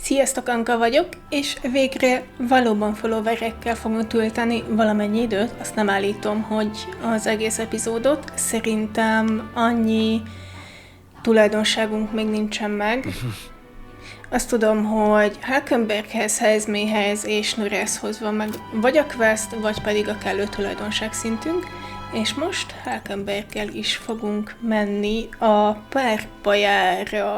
Sziasztok, Anka vagyok, és végre valóban followerekkel fogunk tölteni valamennyi időt. Azt nem állítom, hogy az egész epizódot. Szerintem annyi tulajdonságunk még nincsen meg. Azt tudom, hogy Hulkenberghez, Helyzméhez és Neurashoz van meg vagy a quest, vagy pedig a kellő tulajdonságszintünk. És most Hulkenberggel is fogunk menni a párbajárra.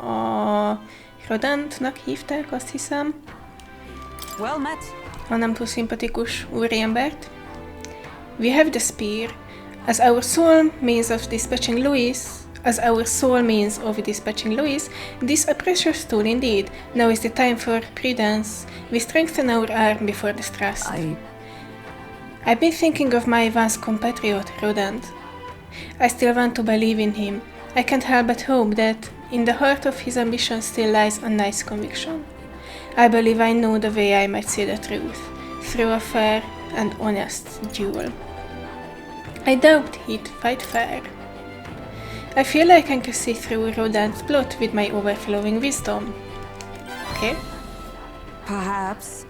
A Rodentnak hívták, azt hiszem. Well met. A nem túl szimpatikus úriembert. We have the spear. As our sole means of dispatching Louis, this a precious tool indeed. Now is the time for prudence. We strengthen our arm before distrust. I've been thinking of my once compatriot, Rodent. I still want to believe in him. I can't help but hope that in the heart of his ambition still lies a nice conviction. I believe I know the way I might see the truth, through a fair and honest duel. I doubt he'd fight fair. I feel like I can see through Rodent's plot with my overflowing wisdom. Okay? Perhaps.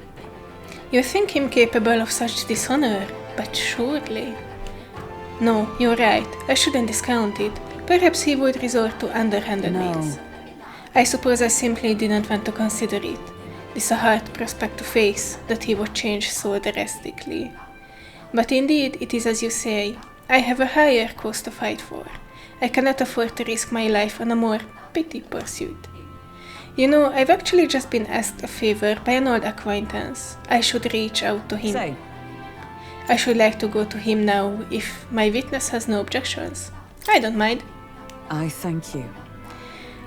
You think him capable of such dishonor, but surely... No, you're right. I shouldn't discount it. Perhaps he would resort to underhanded means. I suppose I simply didn't want to consider it. It's a hard prospect to face, that he would change so drastically. But indeed, it is as you say. I have a higher cause to fight for. I cannot afford to risk my life on a more petty pursuit. You know, I've actually just been asked a favor by an old acquaintance. I should reach out to him. Say. I should like to go to him now, if my witness has no objections. I don't mind. I thank you.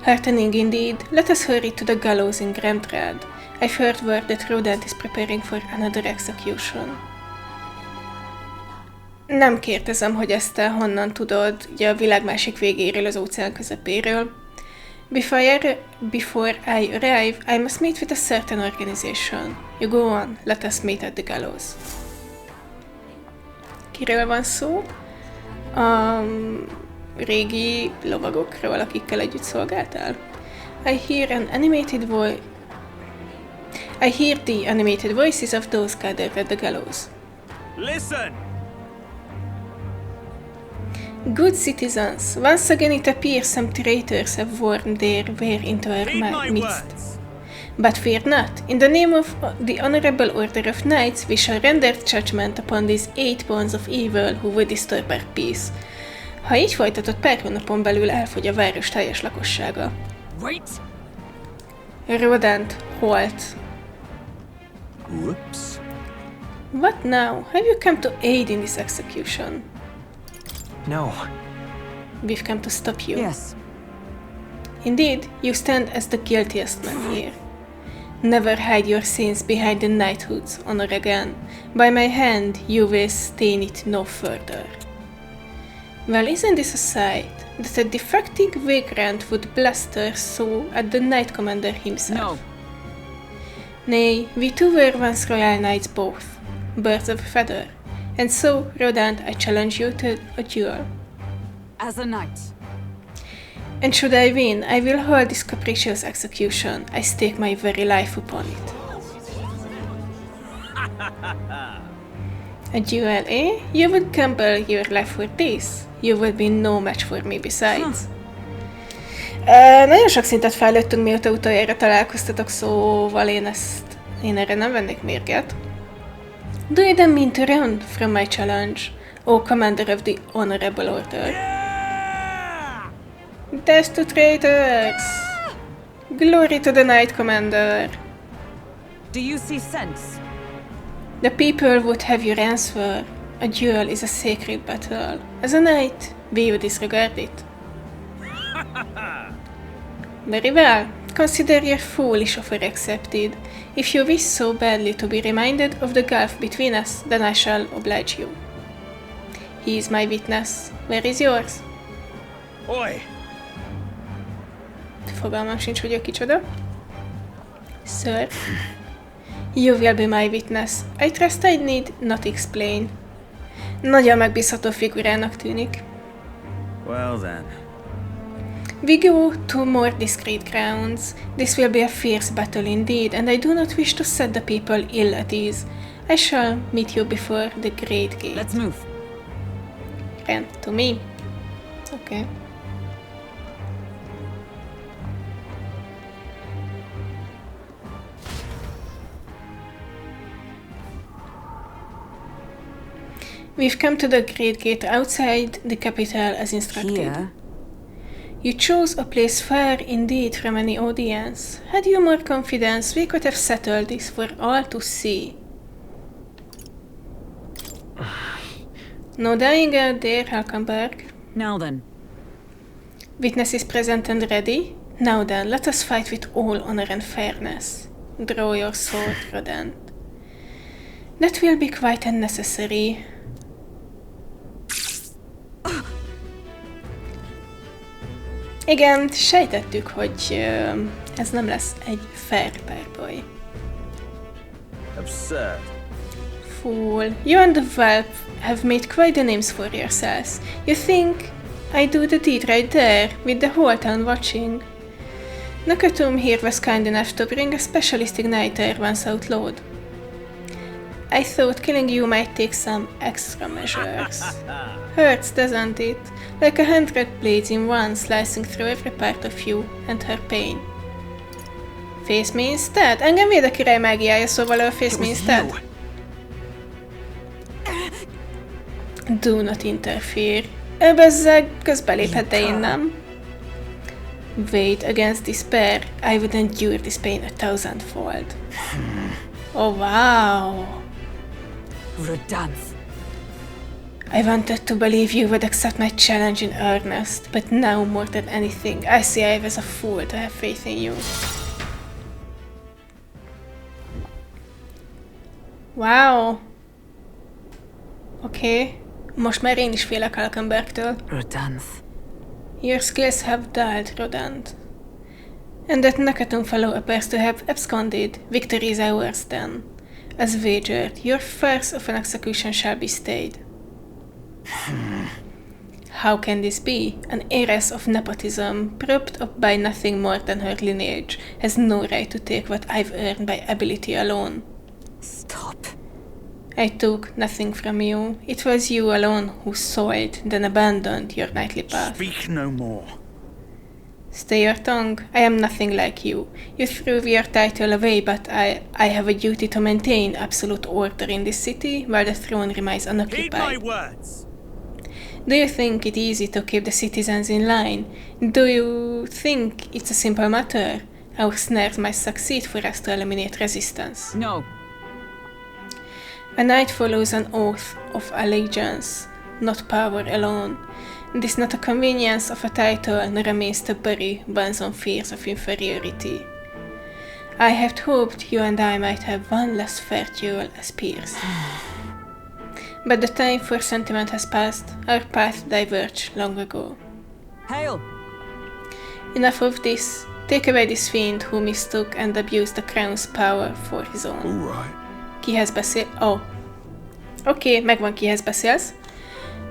Heartening indeed. Let us hurry to the gallows in Grandtrad. I've heard word that Rodent is preparing for another execution. Nem kérdezem, hogy ezt te honnan tudod, ugye a világ másik végéről, az óceán közepéről. Before I arrive, I must meet with a certain organization. You go on, let us meet at the gallows. Kiről van szó? Régi lovagokról, akikkel együtt szolgáltál. I hear the animated voices of those gathered at the gallows. Listen! Good citizens, once again it appears some traitors have wormed their way into our midst. But fear not. In the name of the Honorable Order of Knights, we shall render judgment upon these 8 bonds of evil who would disturb our peace. Ha így folytatott, pár hónapon belül elfogy a város teljes lakossága. Wait! Rodent, holt. Whoops. What now? Have you come to aid in this execution? No. We've come to stop you. Yes. Indeed, you stand as the guiltiest man here. Never hide your sins behind the knighthood's honor again. By my hand, you will stain it no further. Well, isn't this a sight, that a defecting vagrant would bluster so at the knight commander himself? No. Nay, we two were once royal knights both, birds of a feather, and so, Rodent, I challenge you to a duel. As a knight. And should I win, I will hold this capricious execution. I stake my very life upon it. A duel, eh? You would gamble your life for this? You will be no match for me besides. Nagyon sok szintet fejlődtünk, mióta utoljára találkoztatok, szóval én erre nem vennék mérget. Do you then mean to run from my challenge, O Commander of the Honorable Order? Death to traitors! Glory to the Knight Commander! Do you see sense? The people would have your answer. A duel is a sacred battle. As a knight, will you disregard it? Very well. Consider your foolish offer accepted. If you wish so badly to be reminded of the gulf between us, then I shall oblige you. He is my witness. Where is yours? Oi! Fogalmam sincs, hogy ő kicsoda. Sir, you will be my witness. I trust I need not explain. Nagyon megbízható figurának tűnik. Well then. We go to more discreet grounds. This will be a fierce battle indeed, and I do not wish to set the people ill at ease. I shall meet you before the great gate. Let's move. And to me. Okay. We've come to the great gate outside the capital as instructed. Here? You chose a place far indeed from any audience. Had you more confidence, we could have settled this for all to see. No dying out there, Hulkenberg. Now then. Witnesses present and ready? Now then, let us fight with all honor and fairness. Draw your sword, Rodent. That will be quite unnecessary. Igen, sejtettük, hogy ez nem lesz egy fair párbaj. Absurd. Fool. You and the whelp have made quite the names for yourselves. You think I do the deed right there, with the whole town watching? Nakatum here was kind enough to bring a specialist igniter once outlawed. I thought killing you might take some extra measures. Hurts, doesn't it? Like 100 blades in one slicing through every part of you and her pain. Face me instead? Engem véd a király mágiája, szóval a face me instead. Do not interfere. Ő bezzeg közbeléphet, de én nem. Wait, against despair, I would endure this pain 1,000-fold. Oh wow! Rodent. I wanted to believe you would accept my challenge in earnest, but now more than anything, I see I was a fool to have faith in you. Wow! Okay. Most már én is félek Hulkenbergtől. Rodent. Your skills have dulled, Rodent. And that Nakatum fellow appears to have absconded. Victory is ours then. As wagered, your farce of an execution shall be stayed. How can this be? An heiress of nepotism, propped up by nothing more than her lineage, has no right to take what I've earned by ability alone. Stop. I took nothing from you. It was you alone who soiled, then abandoned your knightly path. Speak no more. Stay your tongue. I am nothing like you. You threw your title away, but I have a duty to maintain absolute order in this city while the throne remains Heed my unoccupied. words. Do you think it easy to keep the citizens in line? Do you think it's a simple matter? Our snares might succeed for us to eliminate resistance. No. A knight follows an oath of allegiance, not power alone. This is not a convenience of a title, nor a means to bury one's own fears of inferiority. I had hoped you and I might have one less fair duel as peers. But the time for sentiment has passed, our path diverged long ago. Hail! Enough of this. Take away this fiend who mistook and abused the crown's power for his own. Alright. Kihez beszél? Oh. Oké, megvan kihez beszélsz.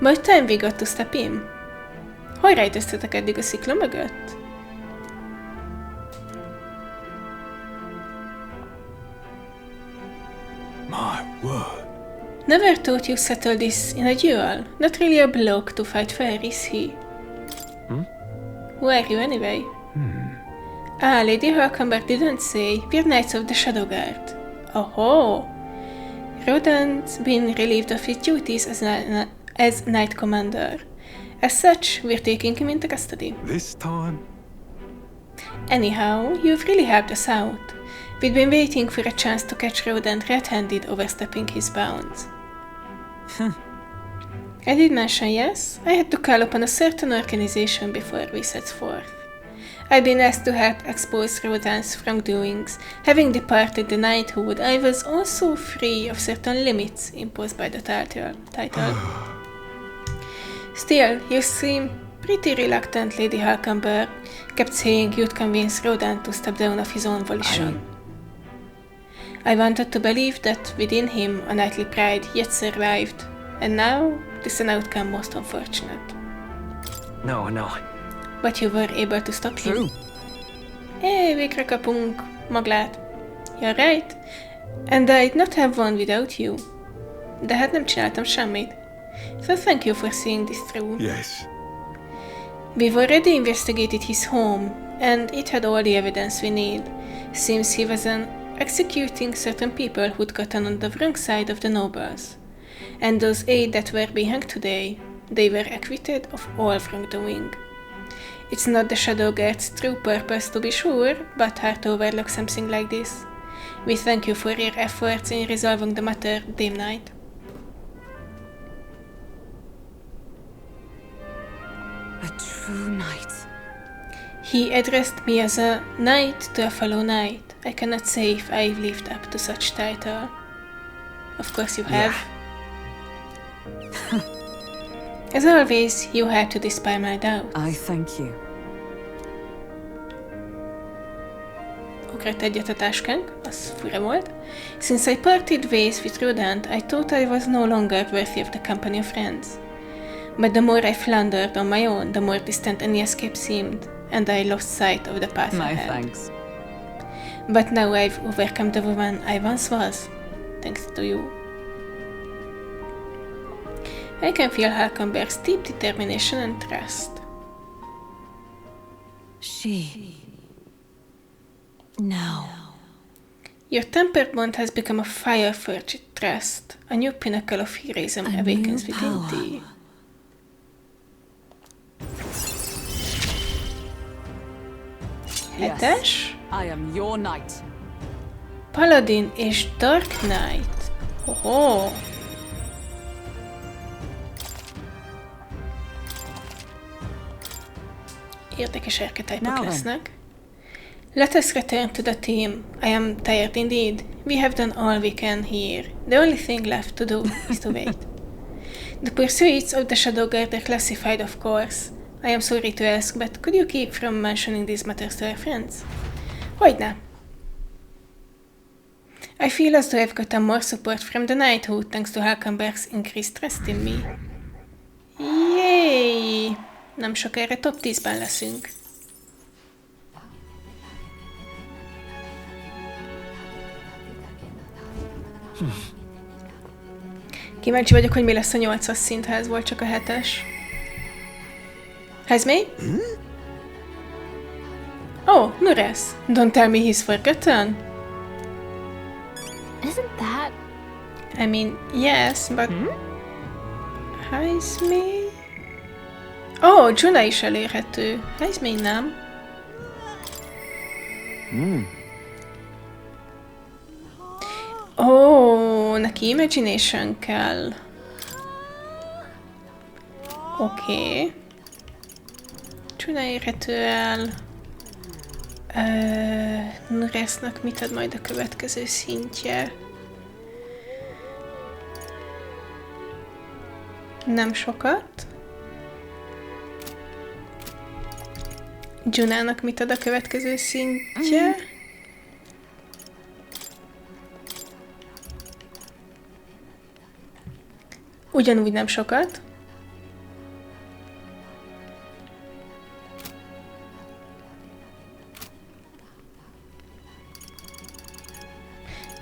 But time we got to step in. Hogy rejteztetek eddig a szikla mögött? My word. Never thought you settle this in a duel. Not really a bloke to fight fair, is he? Who are you anyway? Ah, Lady Hulkenberg didn't say. We're Knights of the Shadowguard. Oh. Rodent's been relieved of his duties as Knight Commander. As such, we're taking him into custody. This time? Anyhow, you've really helped us out. We've been waiting for a chance to catch Rodent red-handed overstepping his bounds. I did mention yes. I had to call upon a certain organization before we set forth. I've been asked to help expose Rodent's wrongdoings. Having departed the knighthood, I was also free of certain limits imposed by the title. Still, you seem pretty reluctant, Lady Hulkenberg. Kept saying you'd convince Rodent to step down of his own volition. I wanted to believe that within him a knightly pride yet survived, and now this is an outcome most unfortunate. No. but you were able to stop him. True. Végre kapunk maglát. You're right. And I'd not have won without you. De hát nem csináltam semmit. So thank you for seeing this through. Yes. We've already investigated his home, and it had all the evidence we need. Seems he was executing certain people who'd gotten on the wrong side of the nobles. And those 8 that were being hanged today, they were acquitted of all wrongdoing. It's not the Shadow Guard's true purpose to be sure, but hard to overlook something like this. We thank you for your efforts in resolving the matter, Dame Knight. A true knight. He addressed me as a knight to a fellow knight. I cannot say if I've lived up to such title. Of course you have. As always, you had to dispel my doubts. I thank you. Ugrott egyet a táskánk, az fura volt. Since I parted ways with Rodent, I thought I was no longer worthy of the company of friends. But the more I floundered on my own, the more distant any escape seemed, and I lost sight of the path My ahead. thanks. But now I've overcome the woman I once was, thanks to you. I can feel Hulkenberg's deep determination and trust. She. Now. Your tempered bond has become a fire-forged trust. A new pinnacle of heroism awakens within thee. Hetes? I am your knight. Paladin és Dark Knight. Hoho! Érdekes archetypok lesznek. Let us return to the theme. I am tired indeed. We have done all we can here. The only thing left to do is to wait. The pursuits of the Shadow Guard are classified, of course. I am sorry to ask, but could you keep from mentioning these matters to our friends? Hogyne. I feel as though I've gotten more support from the knighthood thanks to Hulkenberg's increased trust in me. Yay! Nem sokára top 10-ben leszünk. Kíváncsi vagyok, hogy mi lesz a 8-as szinthez, volt csak a 7-es. Has me? Oh, Neuras. Don't tell me he's forgotten. Isn't that... I mean, yes, but... Has me? Oh, Junah is elérhető. Has me nem. Oh, neki imagination kell. Oké. Junah érhető el. Neurasnak mit ad majd a következő szintje? Nem sokat. Junahnak mit ad a következő szintje? Ugyanúgy nem sokat.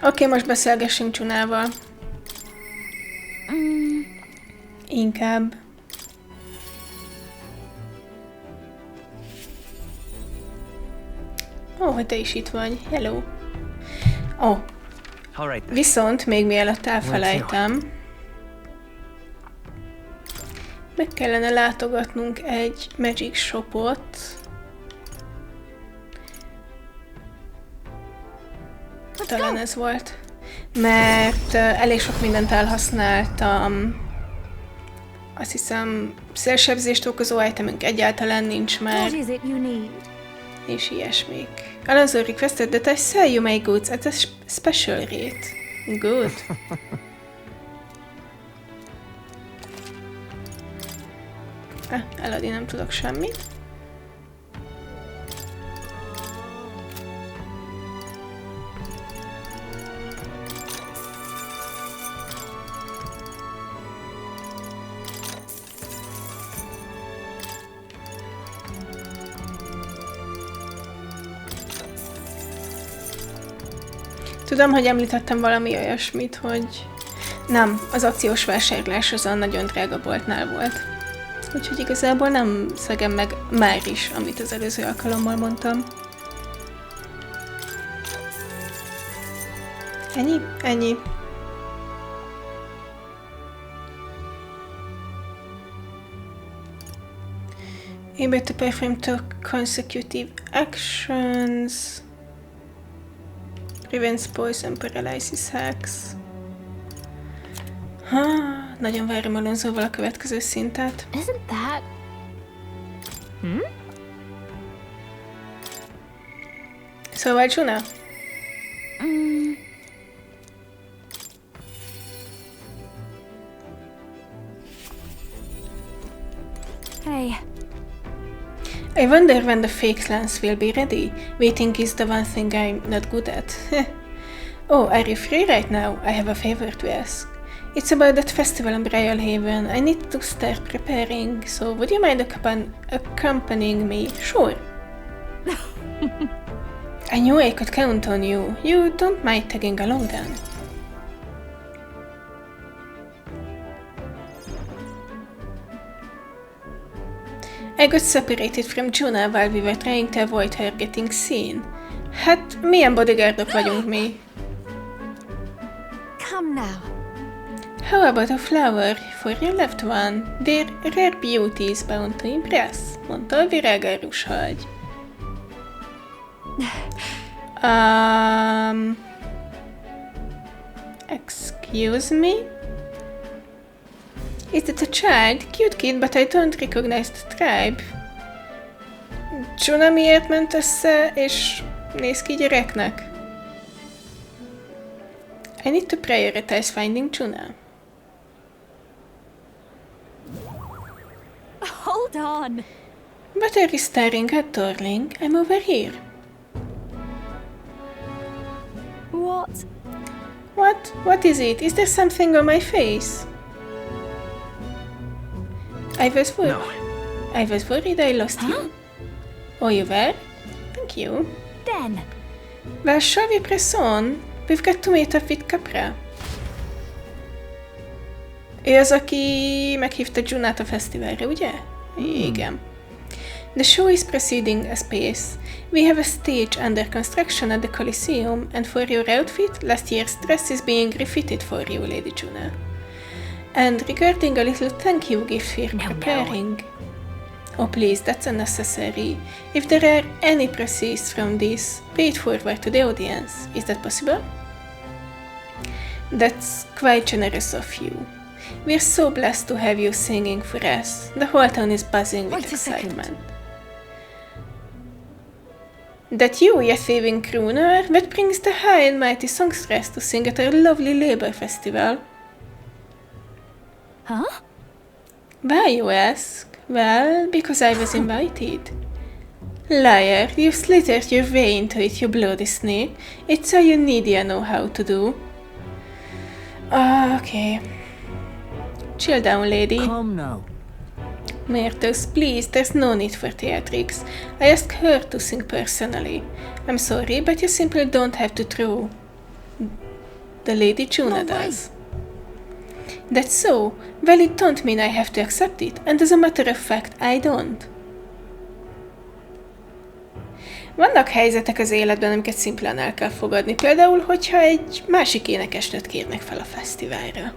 Oké, most beszélgessünk Junahval. Inkább. Ó, hogy te is itt vagy. Hello. Ó. Viszont még mielőtt elfelejtem, meg kellene látogatnunk egy Magic Shopot. Talán ez volt. Mert elég sok mindent elhasználtam. Azt hiszem, szélsebzést okozó itemünk egyáltalán nincs már. What is it you need? És ilyesmik. Alonso requested that I sell you my goods at a special rate. Good. Eladni nem tudok semmit. Tudom, hogy említettem valami olyasmit, hogy nem, az akciós vásárlás az a nagyon drága boltnál volt. Úgyhogy igazából nem szegem meg már is, amit az előző alkalommal mondtam. Ennyi? Ennyi. Able to perform 2 consecutive actions. Prevents poison, paralyzes hacks. Nagyon várom Alonsoval a következő szintet. Isn't that... Szóval Junah? Hey. I wonder when the fake lance will be ready. Waiting is the one thing I'm not good at. Oh, are you free right now? I have a favor to ask. It's about that festival in Haven. I need to start preparing, so would you mind accompanying me? Sure. I knew I could count on you. You don't mind tagging along then? I got separated from Junah while we were trying to avoid her getting seen. Hát, milyen bodyguardok vagyunk mi? Come now. How about a flower for your loved one? Their rare beauty is bound to impress, mondta a virágárus hölgy. Excuse me? Is that a child? Cute kid, but I don't recognize the tribe. Junah miért ment össze, és néz ki gyereknek? I need to prioritize finding Junah. Hold on. What are you staring at, darling? I'm over here. What? What? What is it? Is there something on my face? I was worried I lost you. Oh, you were? Thank you. Then. Well, shall we press on? We've got to meet up with Capra. Ő az, aki meghívta Junah-t a fesztiválra, ugye? Igen. The show is proceeding as pace. We have a stage under construction at the Coliseum, and for your outfit, last year's dress is being refitted for you, Lady Junah. And regarding a little thank you gift we're preparing... Oh please, that's unnecessary. If there are any proceeds from this, pay it forward to the audience. Is that possible? That's quite generous of you. We're so blessed to have you singing for us. The whole town is buzzing with excitement. That you thieving crooner? What brings the high and mighty songstress to sing at our lovely labor festival? Huh? Why, you ask? Well, because I was invited. Liar, you've slithered your way into it, you bloody snake. It's all you need you know how to do. Okay. Chill down, lady. Come now. Myrtos, please, there's no need for theatrics. I asked her to sing personally. I'm sorry, but you simply don't have to throw. The Lady Junah does. That's so? Well, it don't mean I have to accept it, and as a matter of fact, I don't. Vannak helyzetek az életben, amiket szimplán el kell fogadni. Például, hogyha egy másik énekesnőt kérnek fel a fesztiválra.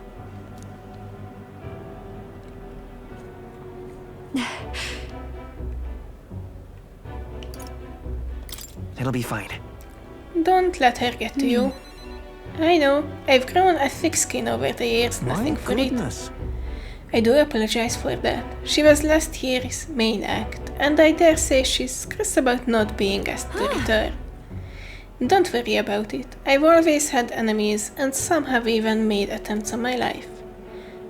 It'll be fine. Don't let her get to you. I know. I've grown a thick skin over the years, nothing for it. I do apologize for that. She was last year's main act, and I dare say she's cross about not being asked to return. Don't worry about it. I've always had enemies, and some have even made attempts on my life.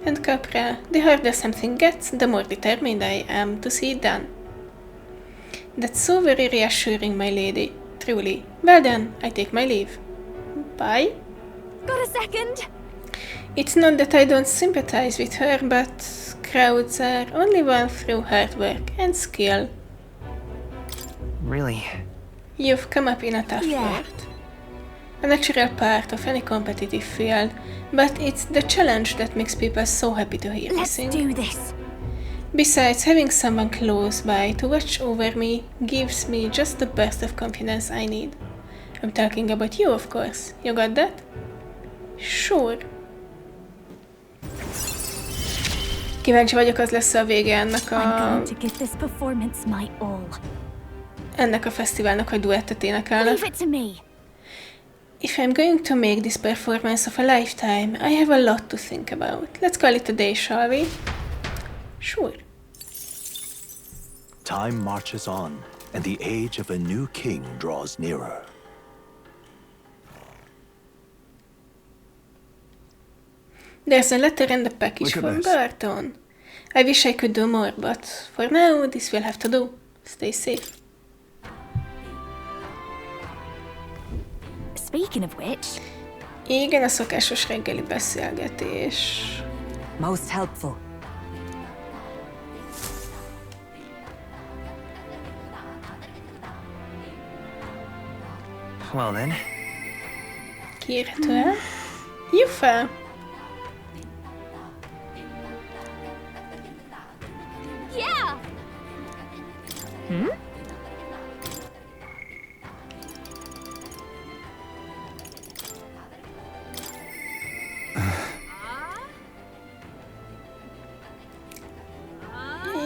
And Capra, the harder something gets, the more determined I am to see it done. That's so very reassuring, my lady. Truly. Well then, I take my leave. Bye. Got a second? It's not that I don't sympathize with her, but crowds are only won through hard work and skill. Really? You've come up in a tough Yeah. word. a natural part of any competitive field, but it's the challenge that makes people so happy to hear me Let's sing. do this. Besides, having someone close by to watch over me gives me just the burst of confidence I need. I'm talking about you, of course. You got that? Sure. Kíváncsi vagyok, az lesz a vége I'm going to give this performance my all. ennek a fesztiválnak, hogy duettet énekelnek. Leave it to me. If I'm going to make this performance of a lifetime, I have a lot to think about. Let's call it a day, shall we? Sure. Time marches on, and the age of a new king draws nearer. There's a letter in the package Look at from this. Bardon. I wish I could do more, but for now, this will have to do. Stay safe. Speaking of which, Igen, a szokásos reggeli beszélgetés. Most helpful. Well then, Kiérhető el? Jufa! yeah.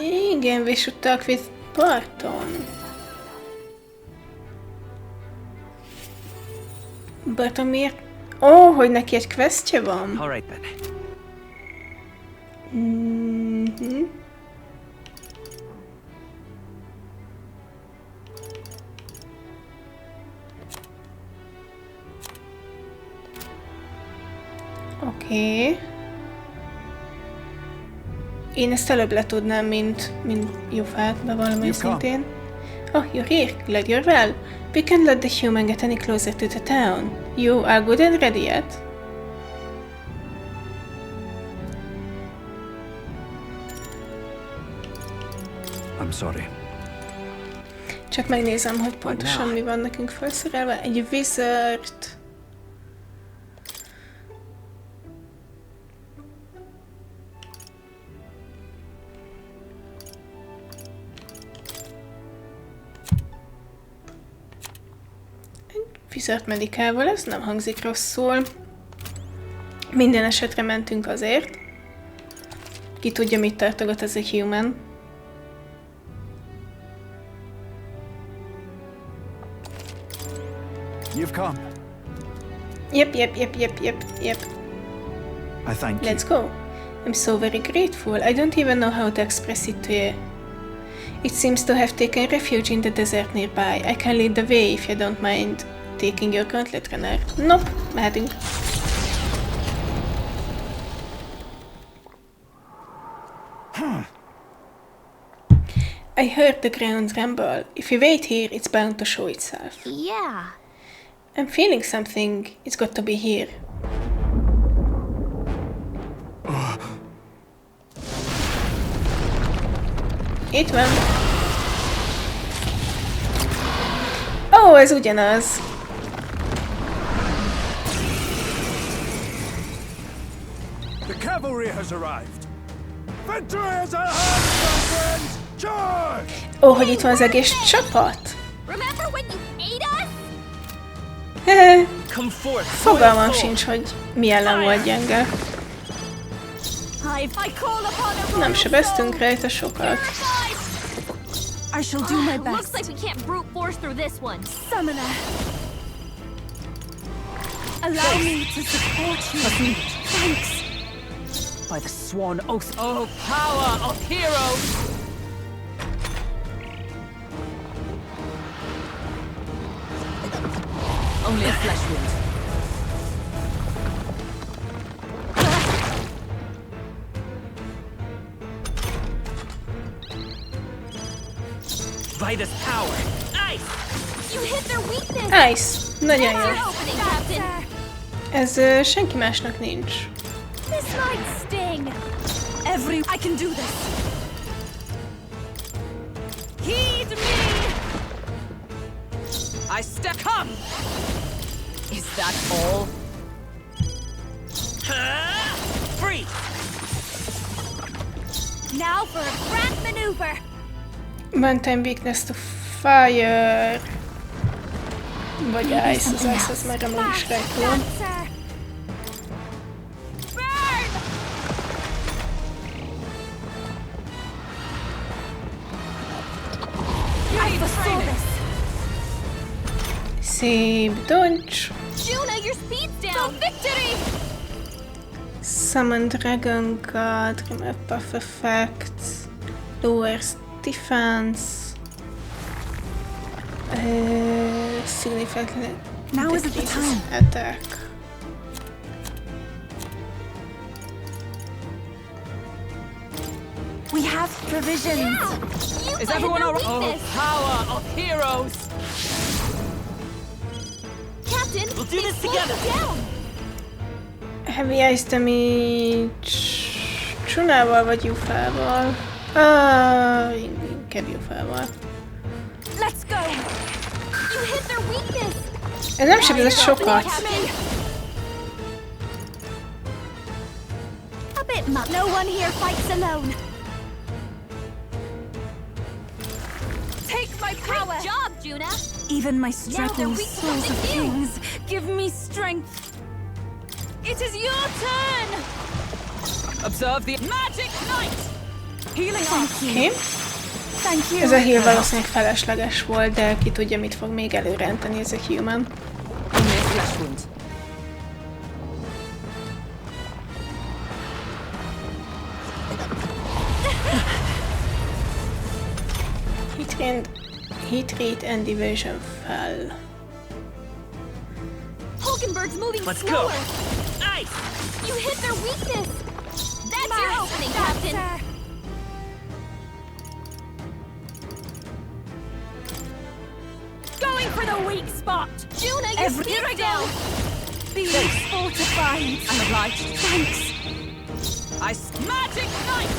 Igen, we should talk with Bardon. Bardon miért? Ó, hogy neki egy questje van. all right then. Mhm. Oké. Én ezt előbb letudnám, mint Jufát, bevallom őszintén. Oh, you're here. Glad you're well. We can't let the human get any closer to the town. You are good and ready yet? I'm sorry. Csak megnézem, hogy pontosan mi van nekünk felszerelve. Egy wizard. Wizard medikával, ez nem hangzik rosszul. Minden esetre mentünk azért. Ki tudja, mit tartogat ez a human. You've come. Yep. I thank you. Let's go. I'm so very grateful. I don't even know how to express it to you. It seems to have taken refuge in the desert nearby. I can lead the way if you don't mind taking your gauntlet runner. Nope, mehetünk. I heard the ground rumble. If we wait here, it's bound to show itself. Yeah. I'm feeling something. It's got to be here. Itt van. Ó, ez ugyanaz. The cavalry has arrived. Victory is at hand, my friends! Charge! Ó, hogy itt van az egész csapat. Remember when you ate us? Hehe. Come forth. Fogalmam sincs, hogy mi ellen volt gyenge. I call upon a Nem sebeztünk rajta sokat. I shall do my Looks best. like we can't brute force through this one. Summoner. Allow me to support you. Thanks. By the sworn oath. Oh, power of heroes! Only a flesh wound. By this power. Ice! You hit their weakness. Nice. Nagyon That's jó. your opening, Captain. Ez senki másnak nincs. This might sting. I can do this. Heed me! I step. Come! Is that all? Free! Now for a grand maneuver. One time weakness to fire. Vagy ice, az ice az már amúgy is rejtő. Dancer. Burn! Ready for service. Szép dodge. Junah, your speed's down. For victory! Summon Dragon God, remove buff effects, lowers defense, significantly Now is the decreases time. attack. We have provisions. You Is find everyone their all right? weakness. Power of heroes! Captain, We'll do they this slowed together. you down. Heavy ice damage Junahval vagy Jufával? Inkább Jufával. Let's go. You hit their weakness. Ez nem sebzett sokat. Captain. A bit much. No one here fights alone. Take my power. Great job, Junah. Even my they're struggling weak to souls of something new. kings give me strength. It is your turn. Observe the magic knight. Healing on Oké. Thank you. Ez a heal valószínűleg felesleges volt, de ki tudja, mit fog még előrenteni ez a human. Only a flesh wound. Hit rate and evasion fell. Hulkenberg's moving Let's go. slower. Ice! You hit their weakness. That's your opening, Captain. Going for the weak spot. Junah, your Here I speed's go. down. Be fortified. I'm obliged. Thanks. Magic knight.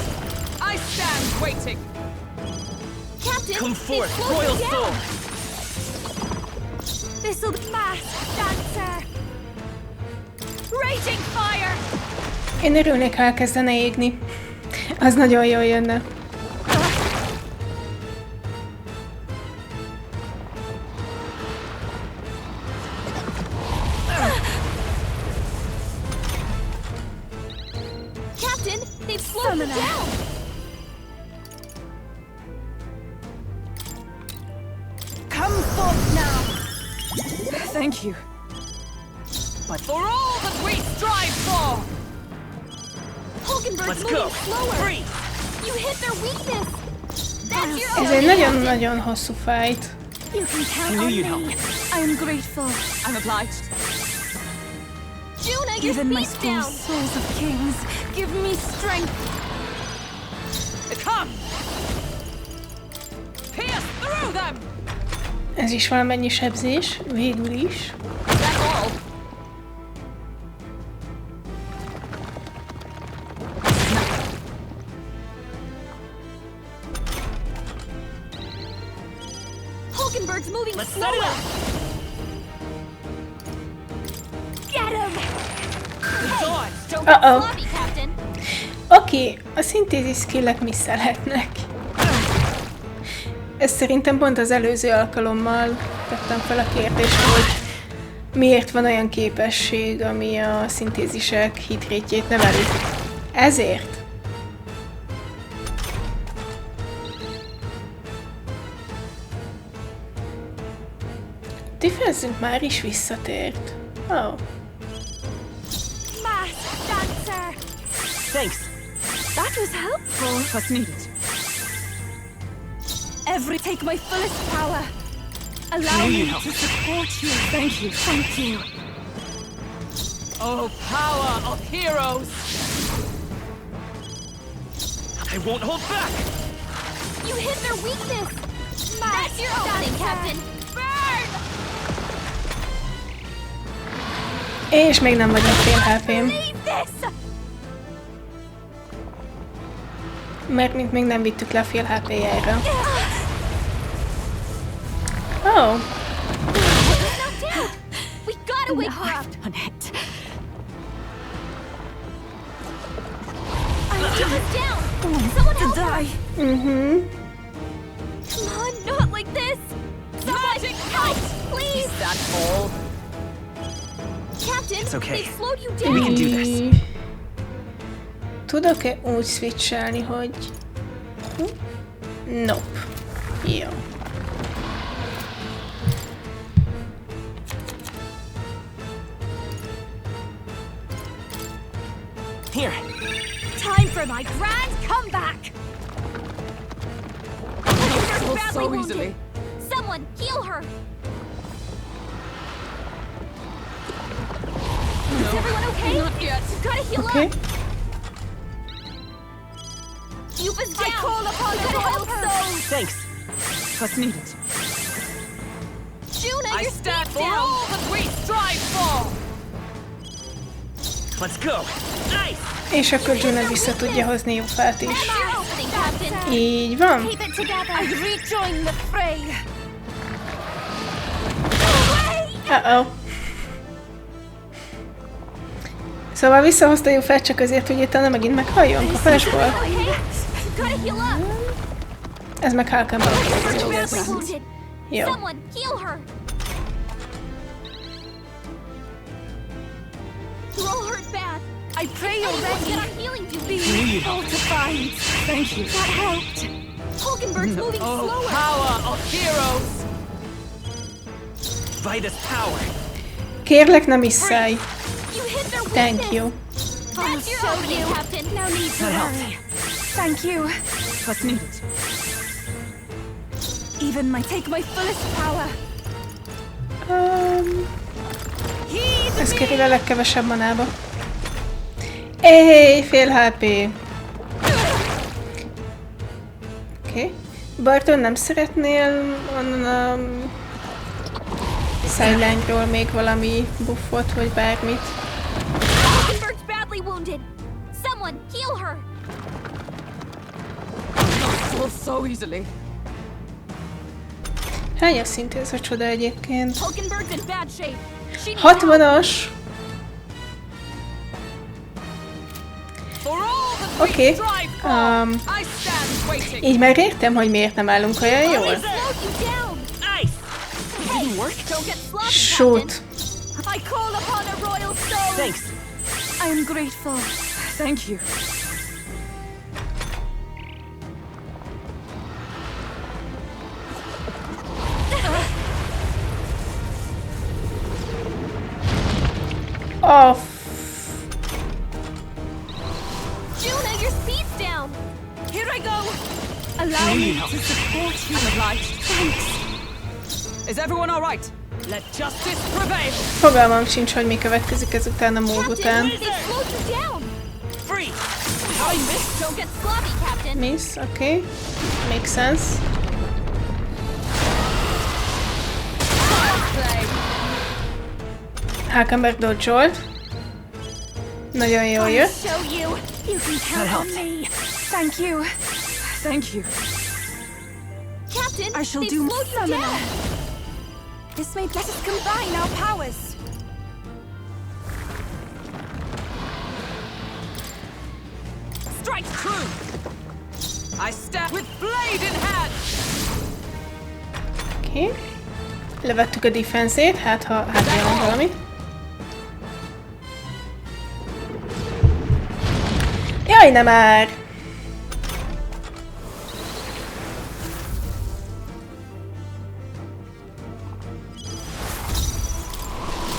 I stand waiting. Captain, Come they forth, slowed you Royal down. Soul! This'll be fast, Dancer. Raging fire. Én örülnék, ha elkezdene égni. Az nagyon jól jönne. Captain, they've slowed you down. Come forth now. Thank you. But for all that we strive for. Hulkenberg's Let's moving go! slower. Free! You hit their weakness. That's your Ez egy opening, Captain. nagyon-nagyon hosszú fight. You can count knew on you'd me. help. I am grateful. I'm obliged. Junah, your Even my speed's small down. souls of kings give me strength. Come! Pierce through them! Ez is valamennyi sebzés, végül is. That's all. Hulkenberg's moving Let's set it slower. up! Get him. Dawn! Don't get Uh-oh. sloppy, Captain. Oké, a szintézis skillek misszelhetnek. Ezt szerintem pont az előző alkalommal tettem fel a kérdést, hogy miért van olyan képesség, ami a szintézisek hitrétjét növeli. Ezért. Defensünk már is visszatért. Oh. Fast, Dancer. Thanks! That was helpful. What's needed? Take my fullest power. Allow me to support you. Thank you. Thank you. Oh, power of heroes! I won't hold back! You hit their weakness. That's your opening, Captain. Burn! És még nem vagyok fél HP-m. Leave this. Mert mint még nem vittük le fél HP-jára. Oh, Knocked down. We gotta gotta wake her up. On it. Junah's down. Someone help her. Mhm. Come on, not like this. Someone help, please. That all? Captain, It's okay. they've slowed you down. We can do this. Tudok-e úgy switchelni, hogy... Nope. Jó. Here. Time for my grand comeback. Hulkenberg's badly so wounded. easily. Someone heal her. Is everyone okay? Not yet. You've gotta heal Okay. up. Yuba's down. I call upon You the gotta royal help her. soul. Thanks. What's needed? Junah, I your stand speed's for down. all that we strive for. Let's go. Nice. És akkor Junah vissza tudja hozni Jufát is. That's your opening, Captain. Így van. Keep it together. I rejoin the fray. Uh-oh. Szóval visszahozta Jufát csak azért, hogy utána megint meghalljon kapásból. Okay? You've gotta heal up. Ez meg Hulkenberg. Badly wounded. Jó. Someone heal her. You're all hurt bad. I pray you're Anyone ready. get on healing Be duty. fortified. Thank you. That helped. Hulkenberg's moving Oh, slower. power of heroes. Vitus power. Kérlek, nem isszálj. You hit their weakness. Thank you. That's your opening, Captain. No need to That helped. worry. Thank you. What's needed? Even take my fullest power. Heed Ez me. kerül a legkevesebb manába. Éj, fél HP. Oké. Bardon, nem szeretnél onnan a sideline-ról még valami buffot, vagy bármit? Hulkenberg's badly wounded. Someone heal her. So easily. Hányas szintű ez a csoda egyébként? Hulkenberg's in bad shape. She needs 60-as! For all that we Oké. strive for, I stand waiting. Így már értem, hogy miért nem állunk olyan jól. slowed you down. Nice. Hey, don't get sloppy, Shoot! Captain. I call upon a royal soul. Thanks. I am grateful. Thank you. Oh, Junah, your speed's down. Here I go. Allow me to support you. I'm obliged. Thanks. Is everyone all right? Let justice prevail. fogalmam sincs, hogy mi következik ezután a move Captain, után. they slowed you down. Free. I missed. Don't get sloppy, Captain. Miss, oké. Makes sense. Hulkenberg dodge-olt. Nagyon jól jött. Show you. You can count on me. Thank you. Thank you. Captain, I shall they do slowed you stamina. down. This may let us combine our powers. Strike true. I stab with blade in hand. Oké. Levettük a defense-ét, hát ha jön valami. Jaj, nem már!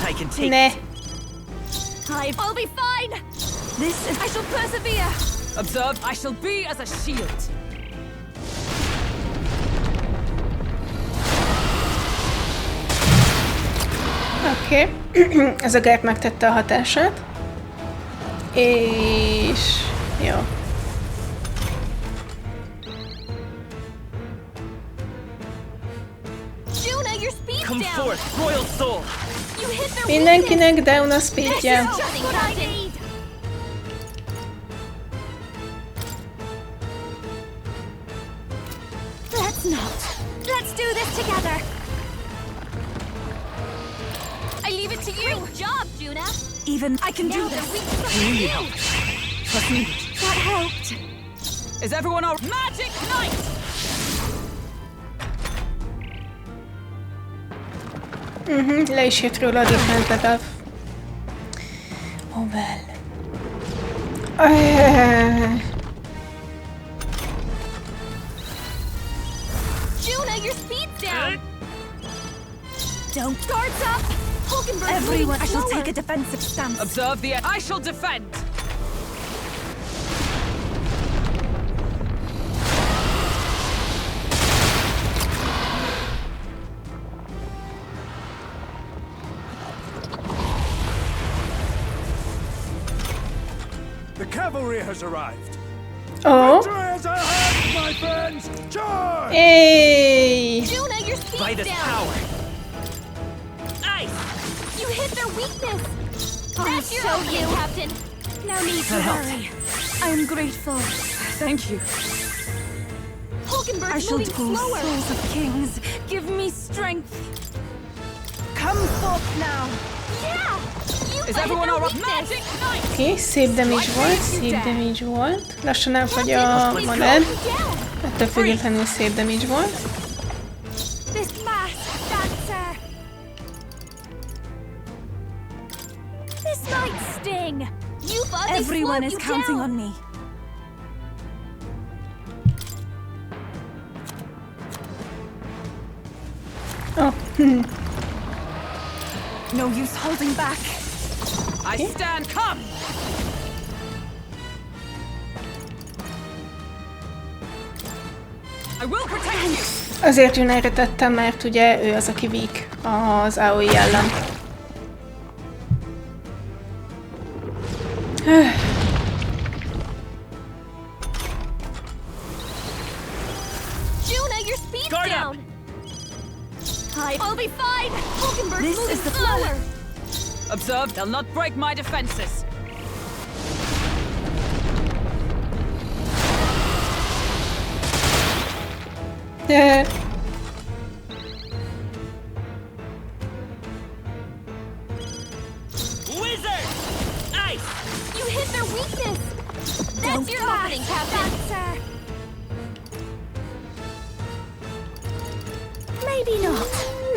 I can take Ne! it. I'll be fine. This is. I shall persevere. Observe, I shall be as a shield. Oké. Ez a gert megtette a hatását. És... jó. Junah, your speed's Come down. forth, royal soul. You hit their Mindenkinek down a speedje. weakness. Just what I need. Let's not. Let's do this together. I leave it it to you! Great job, Junah! Even I can do Now this. they're weak to you! Trust me. That helped. Is everyone all Magic Knight? Le is jött róla a defense. Oh well. Junah, your speed's down! Don't. Guards up! Hulkenberg, Everyone, I shall take a defensive stance. Observe the. I shall defend. The cavalry has arrived. Oh. Victory is at hand, my friends! Charge! Hey. Junah, your By speed's this down! power. Ice! You hit their weakness! That's your show opening, you. Captain! No need to That helped. worry. I am grateful. Thank you. Hulkenberg's I shall moving pull slower! souls of kings. Give me strength. Come forth now. Yeah! You Is hit everyone their all right? weakness! Magic Knight. Oké, szép damage volt, szép damage volt. Lassan elfogy a modern. Ettől függetlenül szép damage volt. This masked dancer! This might sting! You thought they Everyone slowed is you counting down. on me. Oh, No use holding back. I stand. Come. I will protect you. azért Junahra tettem, mert ugye ő az, aki weak az AOE ellen. Junah, your speed's Guard up. down! I'll be fine! Hulkenberg's This moving is the slower! Observe, they'll not break my defenses. Wizard! Ice! You hit their weakness! That's your opening, Captain! Maybe not.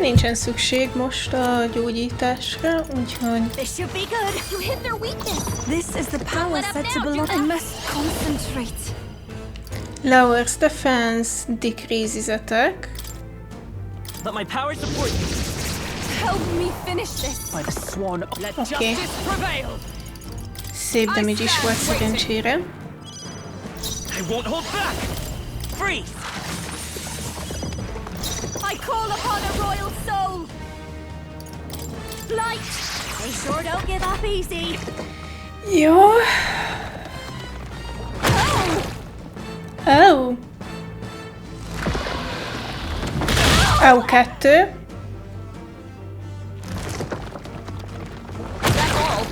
Nincsen szükség most a gyógyításra, úgyhogy... This should be good. You hit their weakness. This is the power let up said to now, belong. I Junah. must concentrate. Lowers defense, decreases attack. Let my power support you. Help me finish this. By the sworn Let Okay. justice prevail. Szép damage is volt szerencsére. I won't hold back! Freeze! I call upon a royal soul. Light. They sure don't give up easy. Jó. Oh. Au 2. That's all.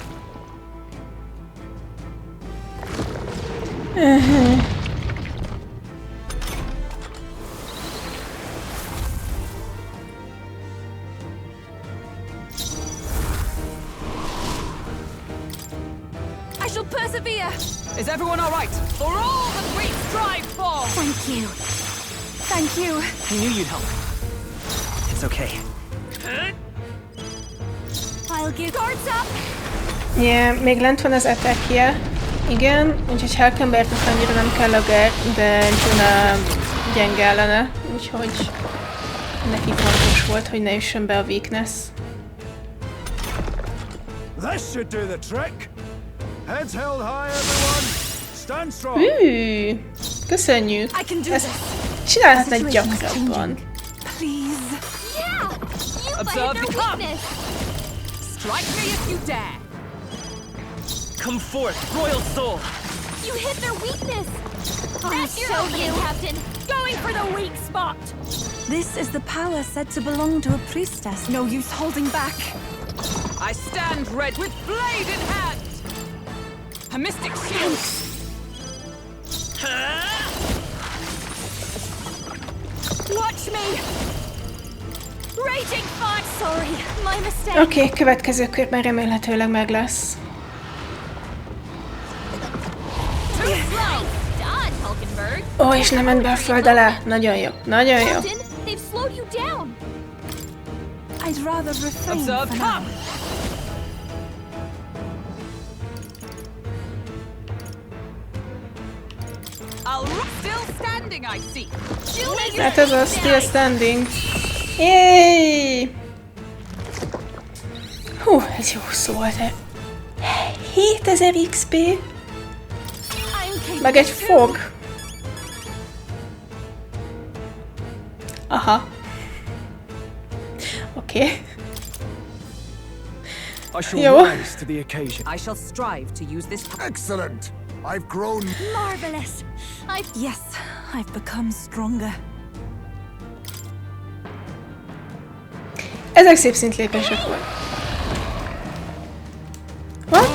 I shall persevere. Is everyone all right? For all that we strive for. Thank you. Thank you. I knew you'd help. It's okay. I'll give guards up. Yeah, még lent van az attackje. Igen, úgyhogy Hulkenbergnek annyira nem kell a gár, de Junah gyenge ellene, úgyhogy neki fontos volt, hogy ne üssön be a weakness. This should do the trick. Heads held high, everyone. Stand strong. Köszönjük! I can do Ezt this. csinálhatnád gyakrabban. Please. Yeah. You Observe fight the their come. weakness. Strike me if you dare. Come forth, royal soul! You hit their weakness. That's your opening, Captain. Going for the weak spot. This is the power said to belong to a priestess. No use holding back. I stand red with blade in hand. A mystic shield. Watch me. Raging fire! Sorry, my mistake. Oké, következő körben remélhetőleg meg lesz. Too slow. Dodge, Hulkenberg. Ó, és nem ment be a föld alá. Nagyon jó, nagyon jó. Captain, they've slowed you down. I'd rather refrain Observe, for now. come! Still standing, I see. Junah, Hát ez a still standing. Jéj! Hú, ez jó szó volt. 7000 XP? Meg egy fog. Aha. Oké. I shall Jó. rise to the occasion. I shall strive to use this. Excellent! I've grown. marvelous. Yes, I've become stronger. Ezek szép szintlépések volt. What?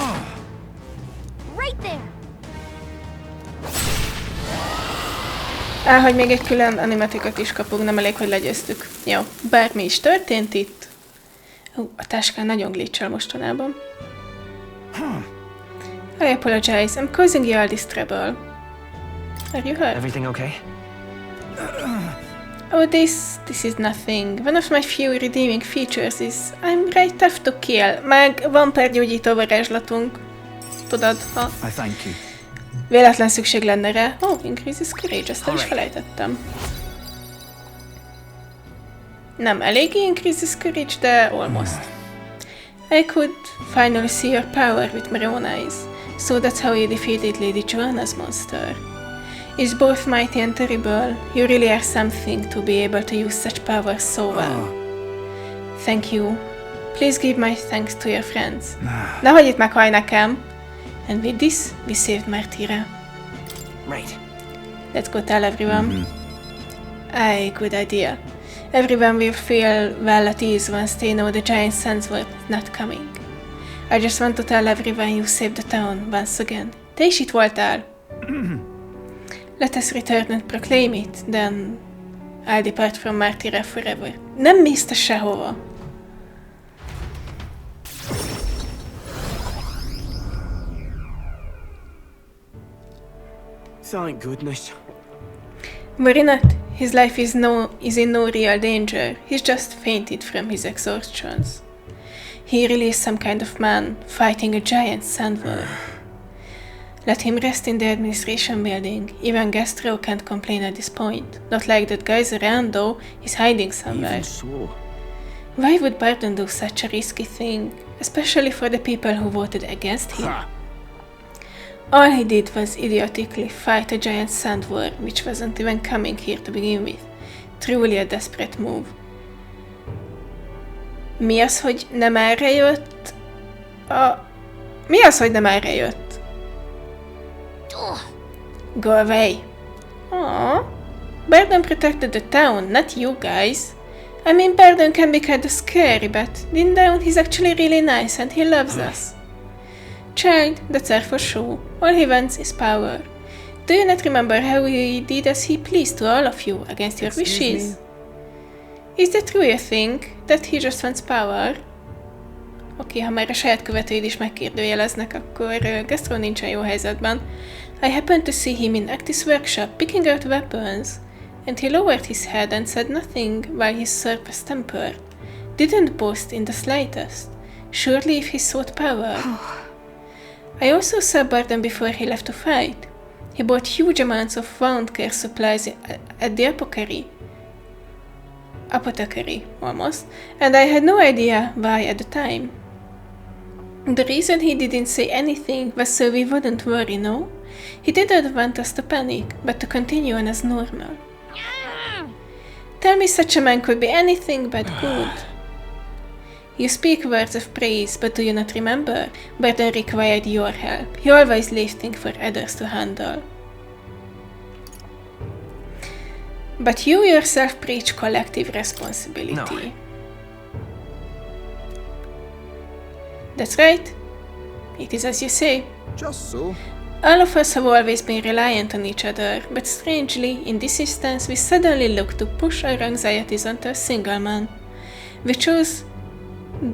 Right there. Hogy még egy külön animatikot is kapunk, nem elég, hogy legyőztük. Jó, bármi is történt itt. A táskán nagyon glitchel mostanában. I apologize, I'm causing you all this trouble. Are you hurt? Everything okay? Oh, this is nothing. One of my few redeeming features is I'm right tough to kill. Meg van pár gyógyító varázslatunk. Tudod, ha I thank you. véletlen szükség lenne rá. Oh, increases courage, ezt el is felejtettem. Nem eléggé increases courage, de almost. I could finally see your power with my own eyes. So that's how you defeated Lady Junah's monster. It's both mighty and terrible. You really are something to be able to use such power so well. Thank you. Please give my thanks to your friends. Nehogy itt meghaj nekem. And with this, we saved Martyra. Right. Let's go tell everyone. Aye, good idea. Everyone will feel well at ease once they know the giant Sandsworth is not coming. I just want to tell everyone you saved the town once again. Te is itt voltál. Let us return and proclaim it, then I'll depart from Martyra forever. Nem mész te sehova. Thank goodness. Worry not. His life is in no real danger. He's just fainted from his exhaustions. He really is some kind of man, fighting a giant sandworm. Let him rest in the administration building. Even Gastro can't complain at this point. Not like that guy's around though, he's hiding somewhere. Even so. Why would Bardon do such a risky thing? Especially for the people who voted against him. All he did was idiotically fight a giant sandworm, which wasn't even coming here to begin with. Truly a desperate move. Mi az, hogy nem erre jött? Mi az, hogy nem erre jött? Go away. Aww. Bardon protected the town, not you guys. I mean, Bardon can be kind of scary, but deep down he's actually really nice and he loves us. Child, that's our for sure. All he wants is power. Do you not remember how he did as he pleased to all of you against your wishes? Is that true, you think? That he just wants power? Oké, ha már a saját követőid is megkérdőjeleznek, akkor Gastro nincsen jó helyzetben. I happened to see him in Actis workshop picking out weapons, and he lowered his head and said nothing while his sword was tempered. Didn't boast in the slightest. Surely if he sought power. I also saw Bardon before he left to fight. He bought huge amounts of wound care supplies at the apothecary, almost, and I had no idea why at the time. The reason he didn't say anything was so we wouldn't worry, no? He didn't want us to panic, but to continue on as normal. Tell me such a man could be anything but good. You speak words of praise, but do you not remember? Bardon required your help. He always leaves things for others to handle. But you yourself preach collective responsibility. No. That's right. It is as you say. Just so. All of us have always been reliant on each other, but strangely, in this instance, we suddenly look to push our anxieties onto a single man. We chose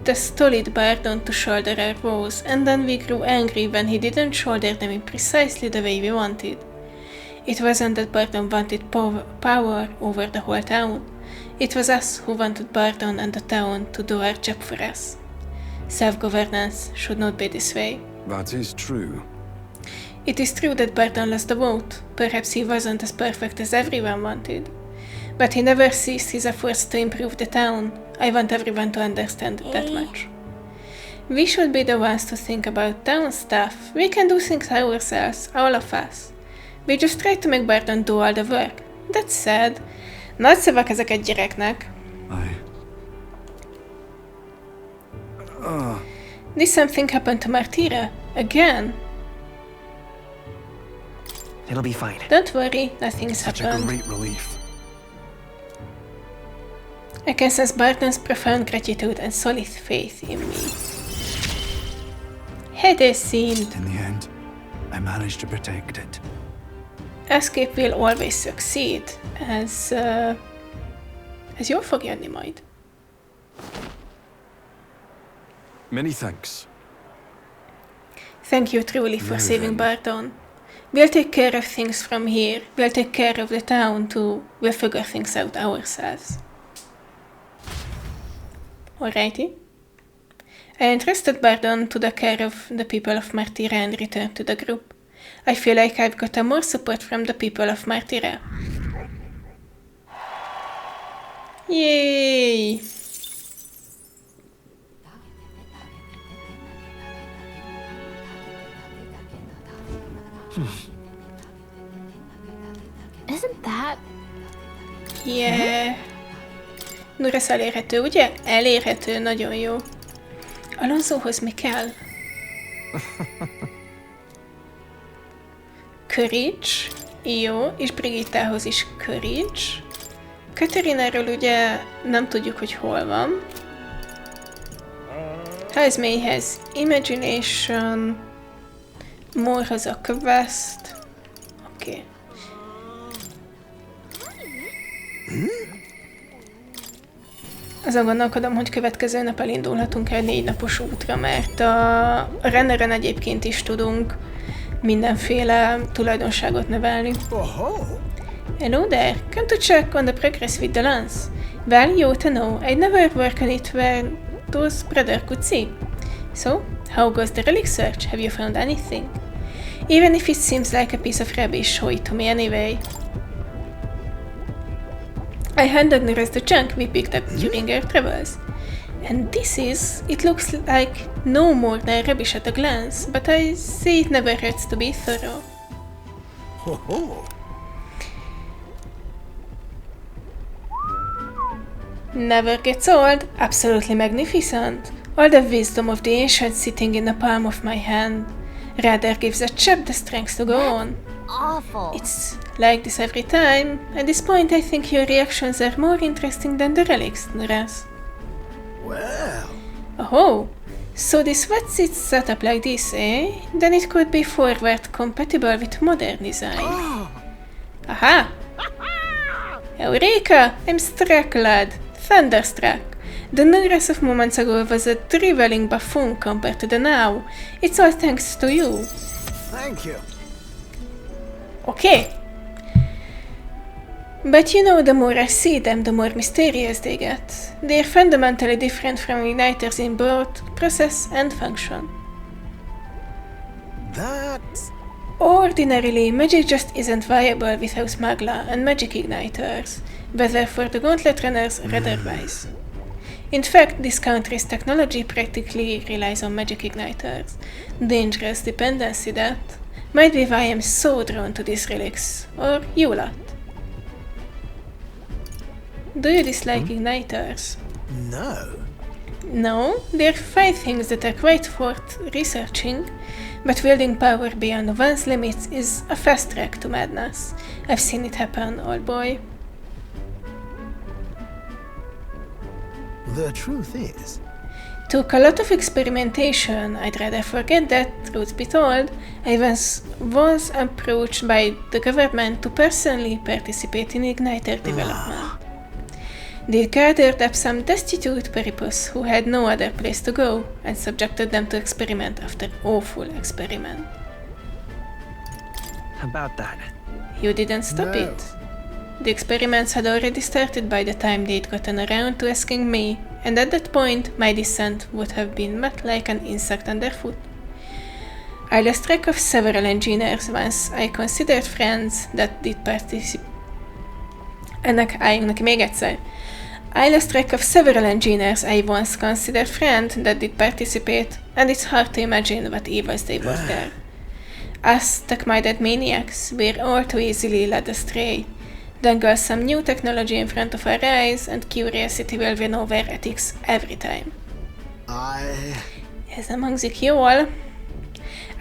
the stolid Bardon to shoulder our woes, and then we grew angry when he didn't shoulder them in precisely the way we wanted. It wasn't that Bardon wanted power over the whole town. It was us who wanted Bardon and the town to do our job for us. Self-governance should not be this way. That is true. It is true that Bardon lost the vote. Perhaps he wasn't as perfect as everyone wanted. But he never ceased his efforts to improve the town. I want everyone to understand that much. We should be the ones to think about town stuff. We can do things ourselves, all of us. We just try to make Bardon do all the work. That's sad. Nagy szavak ezek egy gyereknek. Did something happen to Martira? Again? It'll be fine. Don't worry, nothing's Such a happened. great relief. I can sense Bardon's profound gratitude and solid faith in me. Hede scene. In the end, I managed to protect it. Escape will always succeed. Ez jól fog jönni majd. Many thanks. Thank you truly for Very saving well. Bardon. We'll take care of things from here. We'll take care of the town too. We'll figure things out ourselves. Alrighty. I entrusted Bardon to the care of the people of Martira and returned to the group. I feel like I've gotten more support from the people of Martira. Yay! Isn't that... Yeah. Neuras elérhető, ugye? Elérhető, nagyon jó. Alonsohoz mi kell? Courage. Jó, és Brigittához is Courage. Katarináról ugye nem tudjuk, hogy hol van. Hazmélyhez Imagination. Morehoz a Quest. Oké. Azon gondolkodom, hogy következő nap elindulhatunk egy 4 napos útra, mert a Renneren egyébként is tudunk mindenféle tulajdonságot növelni. Hello there, come to check on the progress with the lance. Well, you to know, I'd never work on it where those brother could see. So, how goes the relic search? Have you found anything? Even if it seems like a piece of rubbish, show it to me anyway. I handed Neuras the junk we picked up during our travels. And this is, it looks like no more than rubbish at a glance, but I say it never hurts to be thorough. Never gets old, absolutely magnificent. All the wisdom of the ancient sitting in the palm of my hand rather gives a chap the strength to go on. awful. It's like this every time. At this point, I think your reactions are more interesting than the relics, Neuras. Well. Oh, so this wetsuit's set up like this, eh? Then it could be forward compatible with modern design. Aha! Eureka! I'm struck, lad. Thunderstruck. The Neuras of moments ago was a driveling buffoon compared to the now. It's all thanks to you. Thank you. Okay. But you know, the more I see them, the more mysterious they get. They're fundamentally different from igniters in both process and function. That's... Ordinarily, magic just isn't viable without Magla and magic igniters, whether for the gauntlet runners or otherwise. In fact, this country's technology practically relies on magic igniters. Dangerous dependency that might be why I'm so drawn to these relics, or you lot. Do you dislike igniters? No. No, there are 5 things that are quite worth researching, but wielding power beyond one's limits is a fast track to madness. I've seen it happen, old boy. The truth is... Took a lot of experimentation. I'd rather forget that, truth be told, I was approached by the government to personally participate in igniter development. They gathered up some destitute peripos who had no other place to go, and subjected them to experiment after awful experiment. About that. You didn't stop No. it. The experiments had already started by the time they'd gotten around to asking me, and at that point, my descent would have been met like an insect underfoot. I lost track of several engineers once I considered friends that did participate. Álljunk neki még egyszer. I lost track of several engineers I once considered friend that did participate, and it's hard to imagine what evils they were there. Us tech-minded maniacs were all too easily led astray. Dangle some new technology in front of our eyes, and curiosity will win over ethics every time. Ez nem hangzik jól.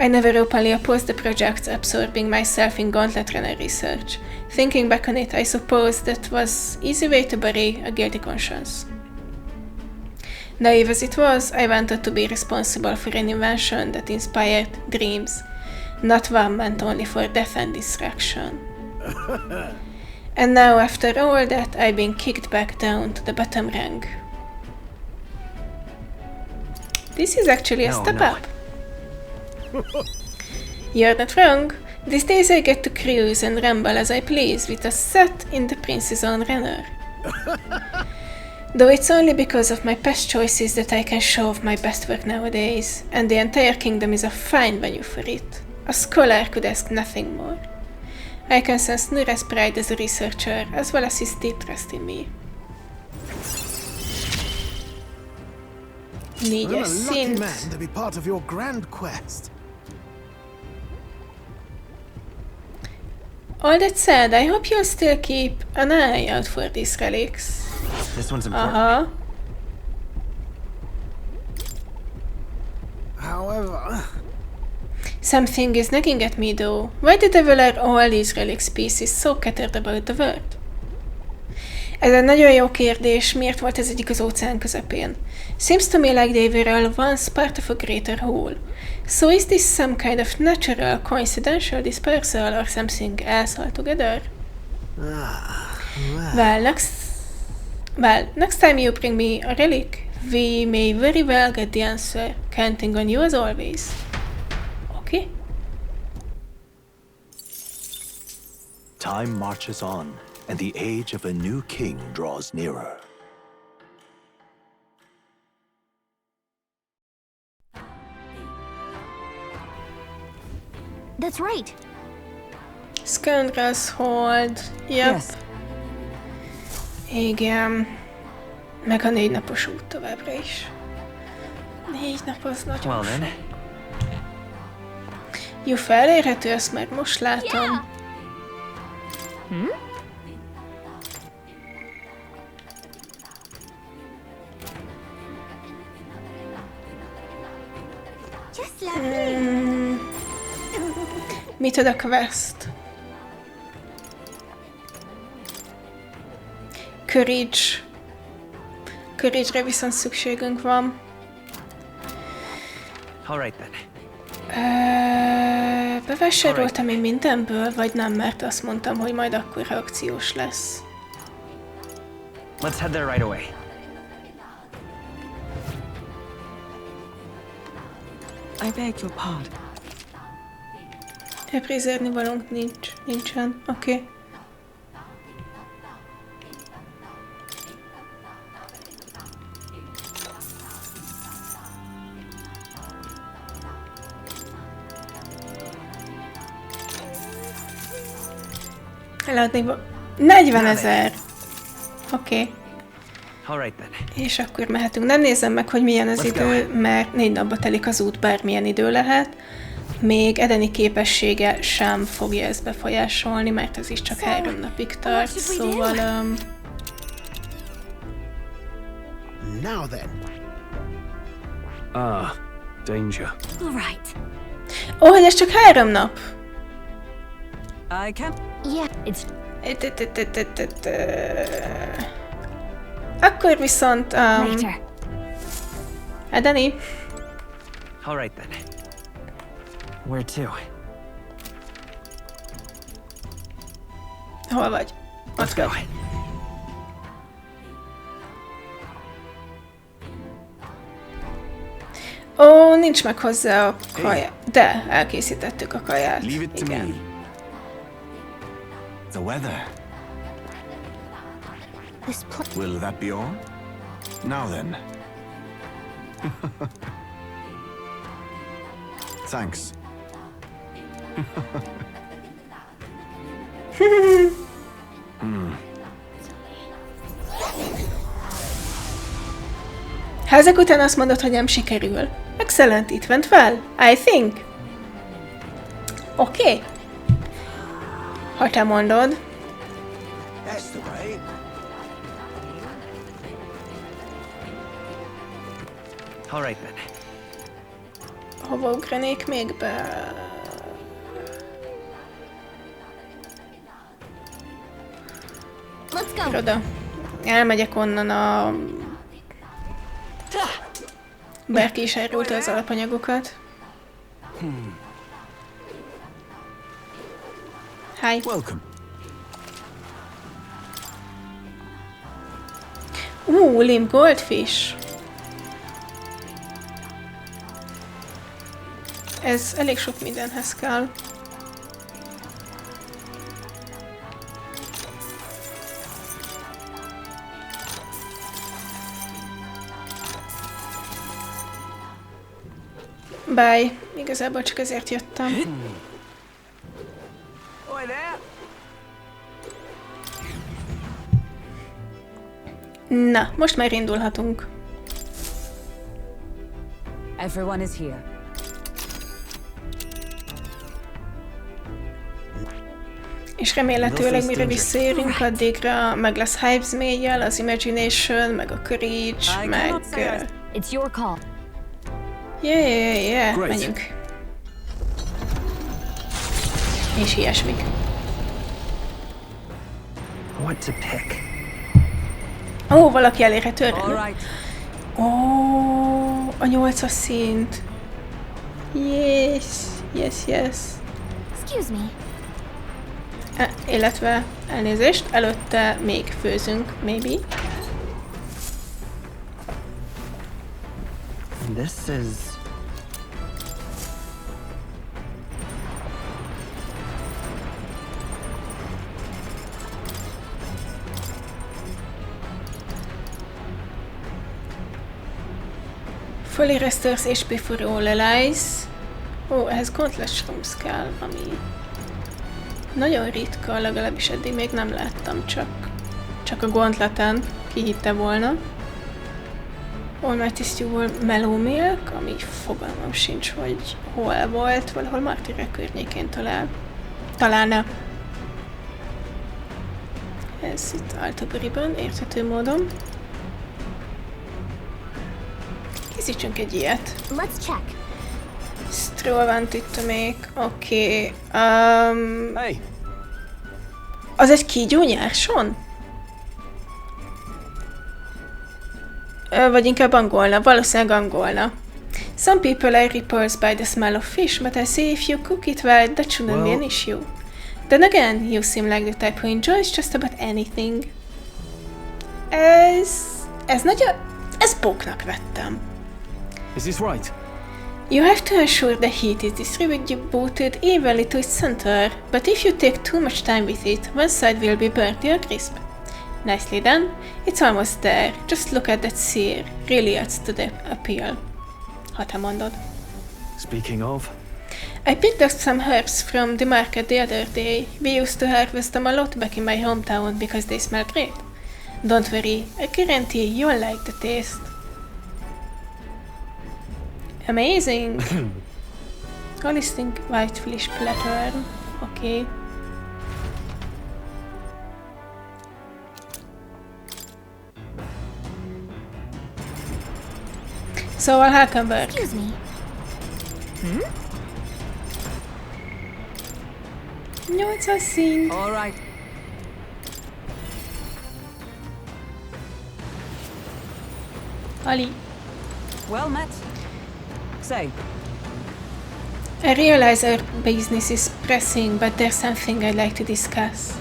I never openly opposed the projects absorbing myself in gauntlet runner research. Thinking back on it, I suppose that was easy way to bury a guilty conscience. Naive as it was, I wanted to be responsible for an invention that inspired dreams, not one meant only for death and destruction. And now, after all that, I've been kicked back down to the bottom rung. This is actually a step up. You're not wrong. These days I get to cruise and ramble as I please with a set in the Prince's own runner. Though it's only because of my past choices that I can show off my best work nowadays, and the entire kingdom is a fine venue for it. A scholar could ask nothing more. I can sense Neuras' pride as a researcher, as well as his deep trust in me. I'm a lucky szint. man to be part of your grand quest. All that said, I hope you'll still keep an eye out for these relics. This one's important. Aha. However, Something is nagging at me though. Why the devil are all these relic species so scattered about the world? Ez egy nagyon jó kérdés, miért volt ez egyik az óceán közepén? Seems to me like they were all once part of a greater whole. So is this some kind of natural, coincidental dispersal or something else altogether? Well, next time you bring me a relic, we may very well get the answer, counting on you as always. Okay? Time marches on, and the age of a new king draws nearer. That's right. Scoundrels Hold. Yep. Yes. Igen. Meg a 4 napos út továbbra is. 4 nap az nagyon Well then. jó, felérhető, ezt már most látom. Just lovely. Mit ad a quest? Courage. Courage-re viszont szükségünk van. All right then. Bevásároltam én mindenből, vagy nem, mert azt mondtam, hogy majd akkor reakciós lesz. Let's head there right away. I beg your pardon. Reprézerni valónk nincsen. Oké. Okay. Eladni 40 000! Oké. Okay. All right then. És akkor mehetünk. Nem nézem meg, hogy milyen az idő, mert 4 napba telik az út, bármilyen idő lehet. Még edeni képessége sem fogja ezt befolyásolni, mert ez is csak 3 napig tart, szóval... now then. Danger. All right. Ó, hogy ez csak 3 nap! I can. Yeah, it's Akkor viszont... later. Edeni? All right then. Where to? Hol vagy? Let's go. Ó, nincs meg hozzá a kaja. De elkészítettük a kaját. Leave it to me. Igen. The weather. Will that be all? Now then. Thanks. Ha ezek után azt mondod, hogy nem sikerül. Excellent, it went well, I think. Oké. Okay. Ha te mondod. That's the way. All right then. Hova ugranék még be? Let's go. Oda. Elmegyek onnan a... Bárki is elrúlta az alapanyagokat. Hi. Welcome. Limb Goldfish. Ez elég sok mindenhez kell. Bye. Igazából csak ezért jöttem. Oi there. Na, most már indulhatunk. Everyone is here. És remélhetőleg mire visszaérünk, addigra meg lesz Hypes mélyjel, az Imagination, meg a Courage, meg... It's your call. Yeah, menjünk. És ilyesmik. What to pick? Ó, valaki elérhető All erre. right. Ó, a 8-as szint. Yes. Excuse me. Illetve, elnézést, előtte még főzünk, maybe. This is... Fully restores HP for all allies. Ó, ehhez Gauntlet Shrooms kell, ami nagyon ritka, legalábbis eddig még nem láttam, csak a Gauntleten, ki hitte volna. Almighty Stew-ból Mellow Milk, ami fogalmam sincs, hogy hol volt, valahol Martyrek környékén találna. Ez itt Altaburyban, érthető módon. Készítsünk egy ilyet. Let's check. Stroll van itt még, oké. Hey. Az egy kígyó nyárson? Vagy inkább angolna, valószínűleg angolna. Some people are repulsed by the smell of fish, but I say if you cook it well, that shouldn't be an issue. Then again, you seem like the type who enjoys just about anything. Ez nagyon... Ez bóknak vettem. Is this right? You have to ensure the heat is distributed evenly to its center, but if you take too much time with it, one side will be burnt to a crisp. Nicely done. It's almost there. Just look at that sear. Really adds to the appeal. Ha te mondod. Speaking of, I picked up some herbs from the market the other day. We used to harvest them a lot back in my hometown because they smell great. Don't worry, I guarantee you'll like the taste. Amazing! Holistic whitefish platter. Okay. Szóval Hulkenberg. Excuse me. 8-as szint. All right. Ali. Well met. Say, I realize our business is pressing, but there's something I'd like to discuss.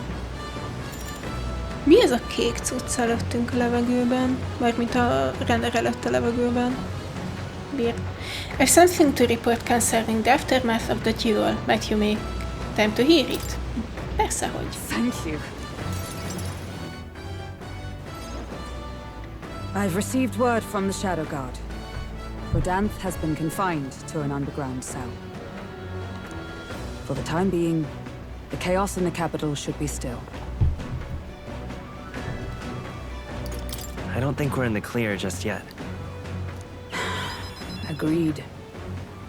Mi ez a kék cucc előttünk a levegőben? Mármint a render előtt a levegőben. Beer. I've something to report concerning the aftermath of the duel. Might you make time to hear it? Persze, hogy. Thank you. I've received word from the Shadow Guard. Rodanth has been confined to an underground cell. For the time being, the chaos in the capital should be still. I don't think we're in the clear just yet. Agreed.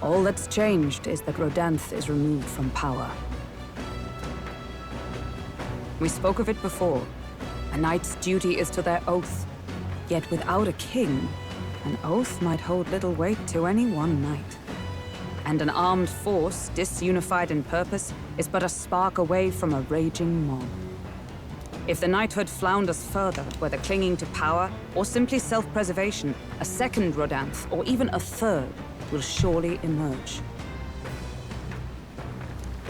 All that's changed is that Rodanth is removed from power. We spoke of it before. A knight's duty is to their oath. Yet without a king, an oath might hold little weight to any one knight. And an armed force, disunified in purpose, is but a spark away from a raging mob. If the knighthood flounders further, whether clinging to power or simply self-preservation, a second Rodanth, or even a third, will surely emerge.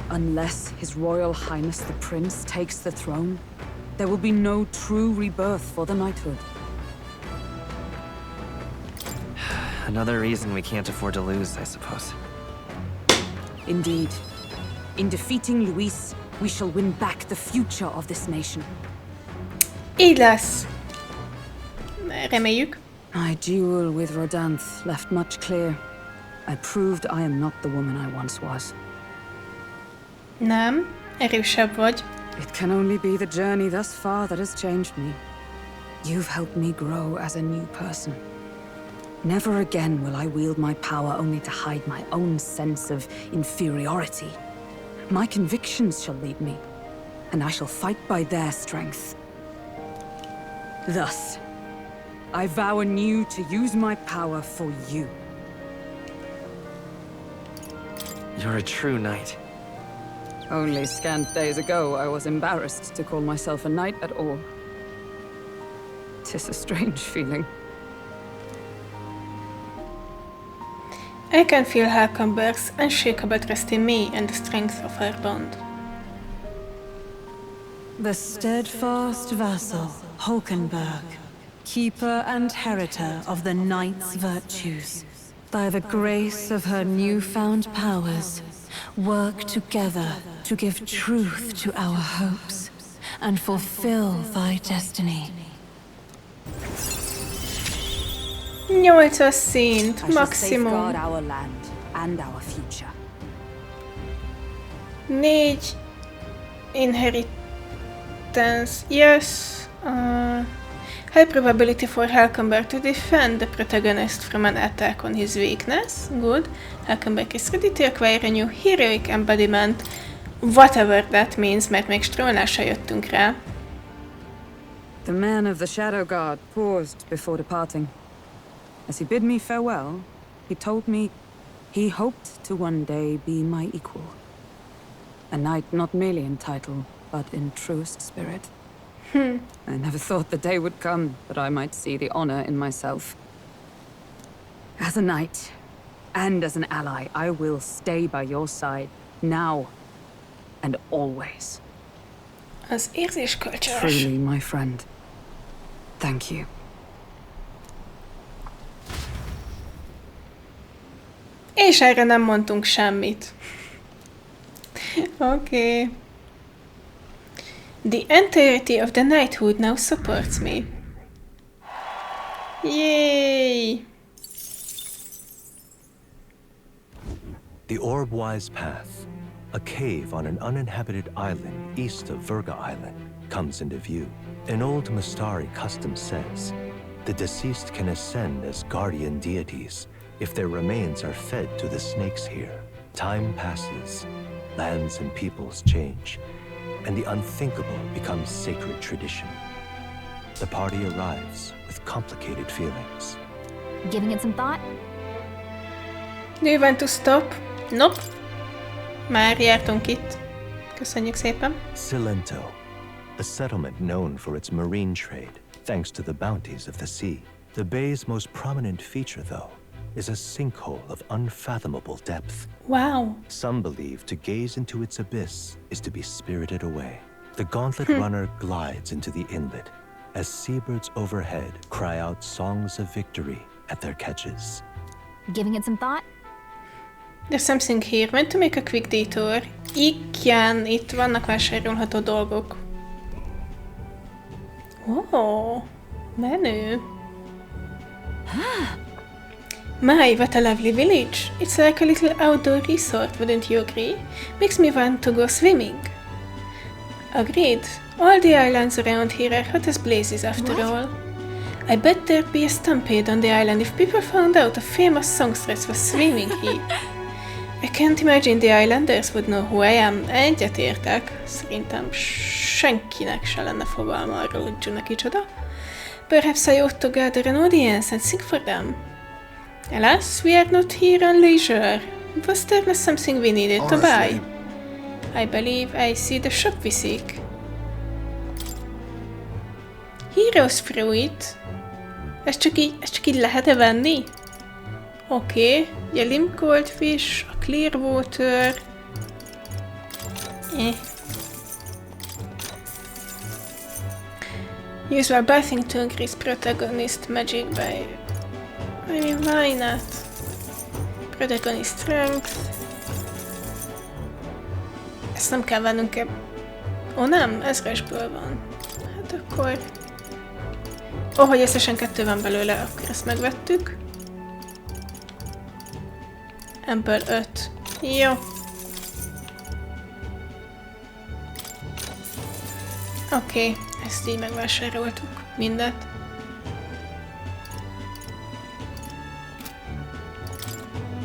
Unless His Royal Highness the Prince takes the throne, there will be no true rebirth for the knighthood. Another reason we can't afford to lose, I suppose. Indeed. In defeating Luis, we shall win back the future of this nation. Így lesz. Reméljük. My duel with Rodanth left much clear. I proved I am not the woman I once was. Nem, erősebb vagy. It can only be the journey thus far that has changed me. You've helped me grow as a new person. Never again will I wield my power only to hide my own sense of inferiority. My convictions shall lead me, and I shall fight by their strength. Thus, I vow anew to use my power for you. You're a true knight. Only scant days ago, I was embarrassed to call myself a knight at all. 'Tis a strange feeling. I can feel Hulkenberg's unshakable trust in me and the strength of our bond. The steadfast vassal, Hulkenberg, keeper and heritor of the knight's virtues, by the grace of her newfound powers, work together to give truth to our hopes and fulfill thy destiny. 8-as szint, I shall maximum. safeguard our land and our future. 4 inheritance. Yes. High probability for Hulkenberg to defend the protagonist from an attack on his weakness. Good. Hulkenberg is ready to acquire a new heroic embodiment. Whatever that means, mert még strólásra jöttünk rá. The man of the Shadow Guard paused before departing. As he bid me farewell, he told me he hoped to one day be my equal. A knight not merely in title, but in truest spirit. I never thought the day would come that I might see the honor in myself. As a knight, and as an ally, I will stay by your side, now and always. Az érzéskölcsönös. Truly, my friend. Thank you. És erre nem mondtunk semmit. Okay. The entirety of the knighthood now supports me. Yay! The Orbwise Path, a cave on an uninhabited island east of Virga Island, comes into view. An old Mystari custom says the deceased can ascend as guardian deities if their remains are fed to the snakes here. Time passes, lands and peoples change, and the unthinkable becomes sacred tradition. The party arrives with complicated feelings. Giving it some thought? Do you want to stop? Nope. Már jártunk itt. Köszönjük szépen. Cilento, a settlement known for its marine trade, thanks to the bounties of the sea. The bay's most prominent feature, though, is a sinkhole of unfathomable depth. Wow. Some believe to gaze into its abyss is to be spirited away. The gauntlet runner glides into the inlet as seabirds overhead cry out songs of victory at their catches. Giving it some thought? There's something here. When to make a quick detour. Igen, itt vannak vásárolható dolgok. Oh, menő. My, what a lovely village. It's like a little outdoor resort, wouldn't you agree? Makes me want to go swimming. Agreed. All the islands around here are hot as blazes after all. I bet there'd be a stampede on the island if people found out a famous songstress was swimming here. I can't imagine the islanders would know who I am. Egyetértek. Szerintem senkinek se lenne fogalma arról, hogy Junah kicsoda. Perhaps I ought to gather an audience and sing for them. Alas, we are not here on leisure. Was there not something we needed to buy? I believe I see the shop we seek. Heroes fruit. Ezt csak így lehet-e venni? Oké. Ugye limp goldfish, a clear water. Use while bathing to increase protagonist magic by... I mean, why not? Protagonist strength. Ezt nem kell vennünk Ó nem, ezresből van. Hát akkor... hogy összesen 2 van belőle, akkor ezt megvettük. Ebből 5. Jó. Oké, ezt így megvásároltuk. Mindet.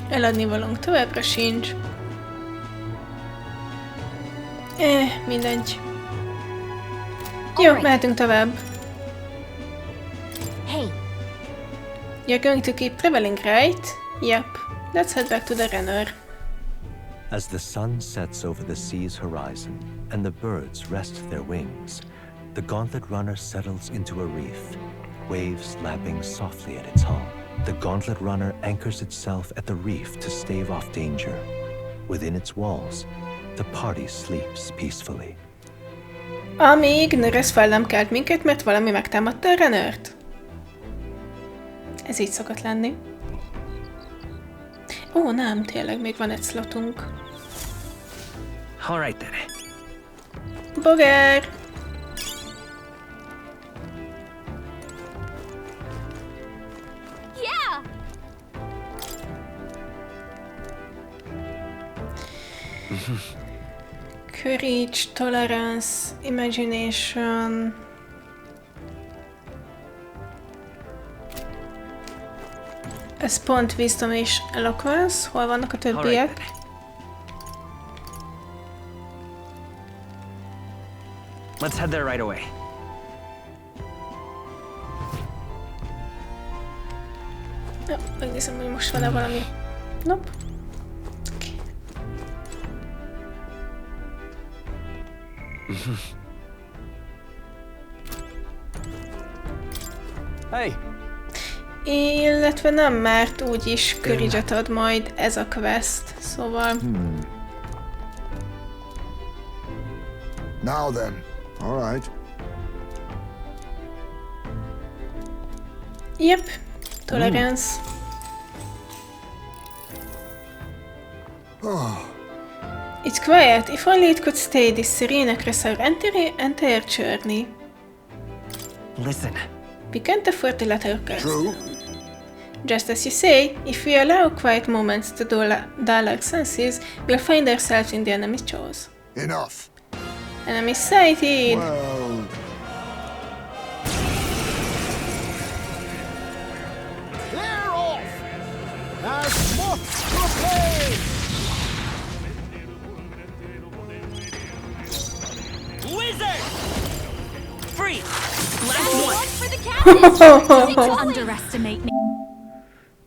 Eladni valónk továbbra sincs. Mindegy. Jó, mehetünk tovább. Hey. You're going to keep traveling, right? Yep. Let's head back to the runner. As the sun sets over the sea's horizon and the birds rest their wings, the gauntlet runner settles into a reef, waves lapping softly at its hull. The gauntlet runner anchors itself at the reef to stave off danger. Within its walls, the party sleeps peacefully. Amíg Neuras fel nem kelt minket, mert valami megtámadta a runnert. Ez így szokott lenni. Ó, nem, tényleg, még van egy slotunk. Alright then. Bogár! Yeah! Courage, tolerance, imagination... Ez pont wisdom és eloquence. Hol vannak a többiek? Let's head there right away. Ja, megnézem, hogy most van-e valami. Nope. Okay. Hey! Illetve nem, mert úgyis courage-et ad majd ez a quest, szóval... Now then, all right. Yep, tolerance. It's quiet. If only it could stay this serene across our entire journey. Listen. We can't afford to let our guards True. down. Just as you say, if we allow quiet moments to dull our senses, we'll find ourselves in the enemy's jaws. Enough. Enemy sighted! Well, Clear off! As moths to flame! Wizard! Free! Last one for the captain! Don't underestimate me.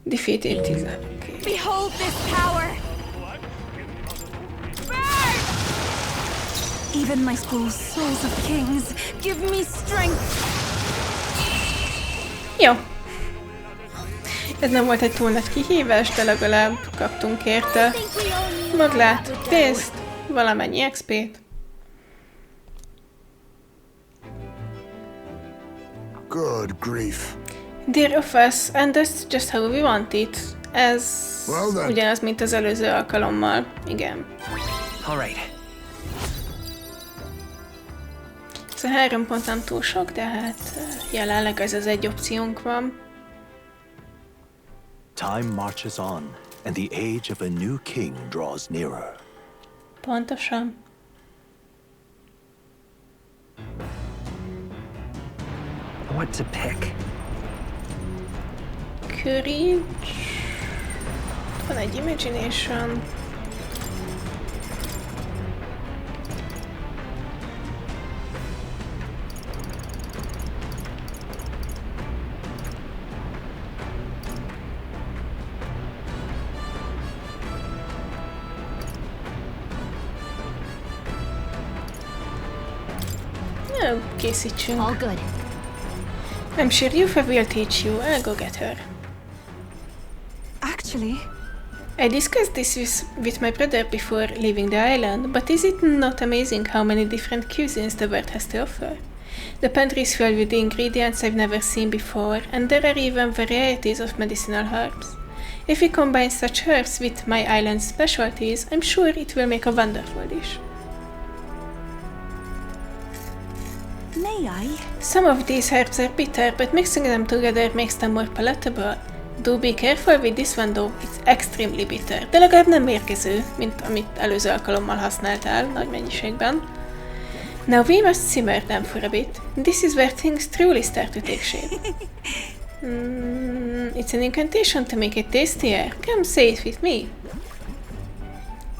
Defeated 10. Okay. Behold this power! Burn! Even my souls of kings give me strength! Jó. Ez nem volt egy túl nagy kihívás, de legalább kaptunk érte maglát, pénzt, valamennyi XP-t. good grief. Dear of us, and that's just how we want it. Ez ugyanaz, mint az előző alkalommal. Igen. All right. Ez a 3 pont nem túl sok, de hát jelenleg ez az egy opciónk van. Time marches on, and the age of a new king draws nearer. Pontosan. What to pick? Courage. Van egy imagination. No, készítsünk. All good. I'm sure Yufa will teach you. I'll go get her. Actually, I discussed this with my brother before leaving the island, but is it not amazing how many different cuisines the world has to offer? The pantry is filled with ingredients I've never seen before, and there are even varieties of medicinal herbs. If we combine such herbs with my island's specialties, I'm sure it will make a wonderful dish. may I? Some of these herbs are bitter, but mixing them together makes them more palatable. Do be careful with this one though, it's extremely bitter. De legalább nem mérgező, mint amit előző alkalommal használtál nagy mennyiségben. Now we must simmer them for a bit. This is where things truly start to take shape. It's an incantation to make it tastier. Come say it with me.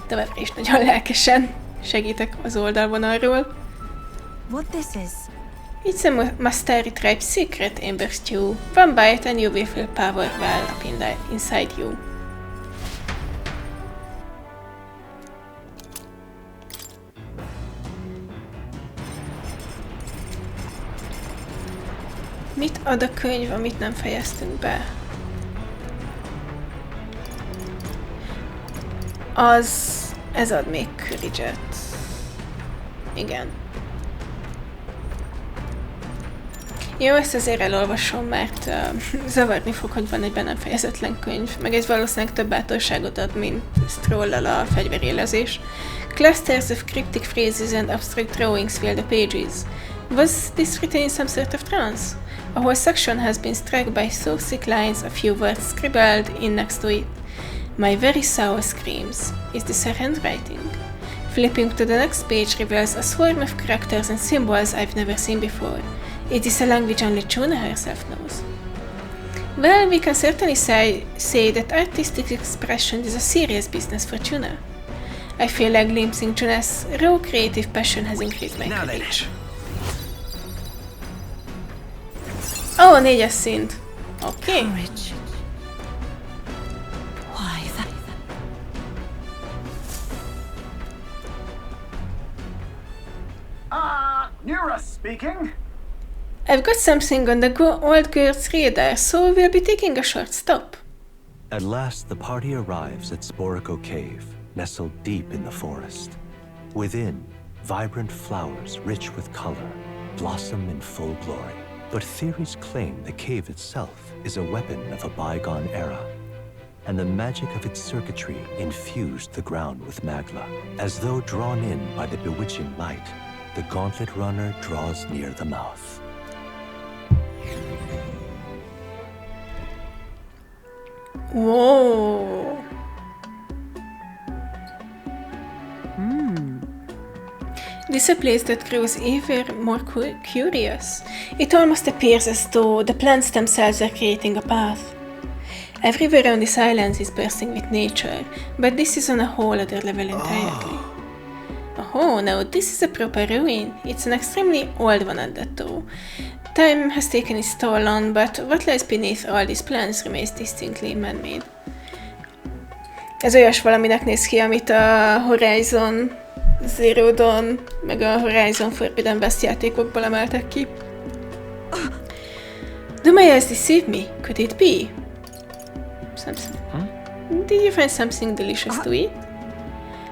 Továbbra is nagyon lelkesen segítek az oldalvonalról. What this is? It's a Mastari tribe secret amber stew. One bite and you will feel power well up inside you. Mit ad a könyv, amit nem fejeztünk be? Ez ad még courage-et. Igen. Jó, ezt azért elolvasom, mert zavarni fog, hogy van egy be nem fejezetlen könyv, meg ez valószínűleg több bátorságot ad, mint scroll-lal a fegyverélezés. Clusters of cryptic phrases and abstract drawings fill the pages. Was this written in some sort of trance? A whole section has been struck by so thick lines, a few words scribbled in next to it. My very soul screams. Is this her handwriting? Flipping to the next page reveals a swarm of characters and symbols I've never seen before. Is this a language only Junah herself knows? Well, we can certainly say that artistic expression is a serious business for Junah. I feel like glimpsing Junah's raw creative passion has increased my courage. Oh, 4-es szint. Oké. Okay. Neuras speaking. I've got something on the old girl's radar, so we'll be taking a short stop. At last, the party arrives at Sporico Cave, nestled deep in the forest. Within, vibrant flowers, rich with color, blossom in full glory. But theories claim the cave itself is a weapon of a bygone era, and the magic of its circuitry infused the ground with magla. As though drawn in by the bewitching light, the gauntlet runner draws near the mouth. Whoa! This is a place that grows ever more curious. It almost appears as though the plants themselves are creating a path. Everywhere on this island is bursting with nature, but this is on a whole other level entirely. Oh, no, this is a proper ruin. It's an extremely old one at that though. Time has taken its toll on, but what lies beneath all these plants remains distinctly man-made. Ez olyas valaminek néz ki, amit a Horizon Zero Dawn, meg a Horizon Forbidden West játékokból emeltek ki. Do my eyes deceive me? Could it be? Something. Did you find something delicious to eat?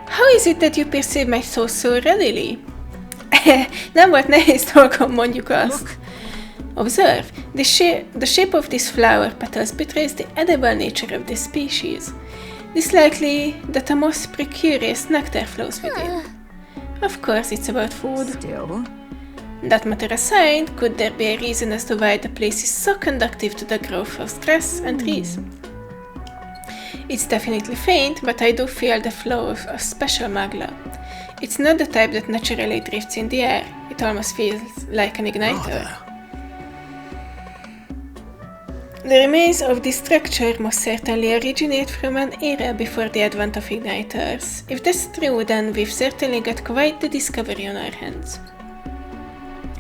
How is it that you perceive my thoughts so readily? Nem volt nehéz dolgom, mondjuk azt. Observe, the shape of these flower petals betrays the edible nature of the species. It is likely that a most precarious nectar flows within. Of course, it's about food. Still. That matter aside, could there be a reason as to why the place is so conducive to the growth of grass and trees? It's definitely faint, but I do feel the flow of a special magla. It's not the type that naturally drifts in the air. It almost feels like an igniter. The remains of this structure must certainly originate from an era before the advent of igniters. If that's true, then we've certainly got quite the discovery on our hands.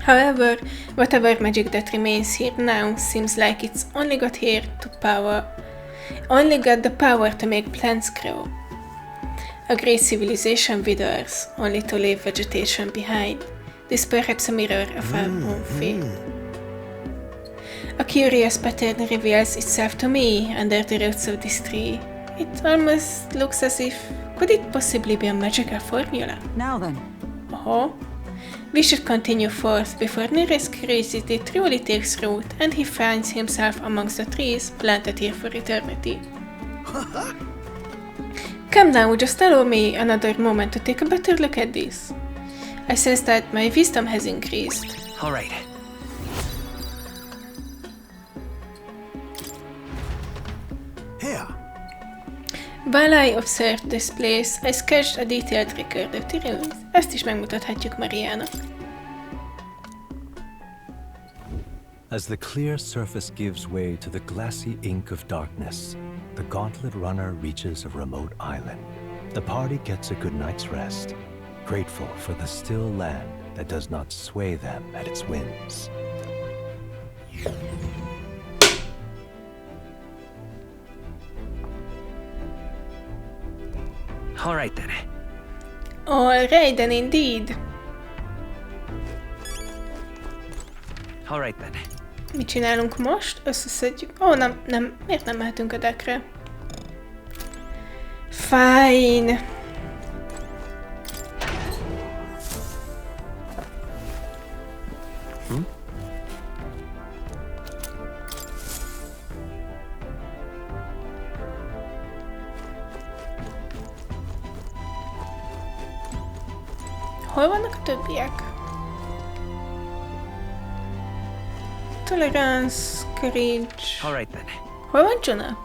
However, whatever magic that remains here now seems like it's only got the power to make plants grow. A great civilization withers, only to leave vegetation behind. This perhaps a mirror of our own fate. A curious pattern reveals itself to me under the roots of this tree. It almost looks as if... could it possibly be a magical formula? Now then. Oh. We should continue forth before Neuras' curiosity truly takes root and he finds himself amongst the trees planted here for eternity. Come now, just allow me another moment to take a better look at this. I sense that my wisdom has increased. All right. Here. While I observed this place, I sketched a detailed record of the ruins. Ezt is megmutathatjuk Mariának. As the clear surface gives way to the glassy ink of darkness, the gauntlet runner reaches a remote island. The party gets a good night's rest, grateful for the still land that does not sway them at its whims. All right then. Alright then, indeed. All right then. Mit csinálunk most? Összeszedjük. Ó, nem. Miért nem mehetünk a deckre? Fine. Hol vannak a többiek? Tolerance, courage... All right then. Hol van Junah?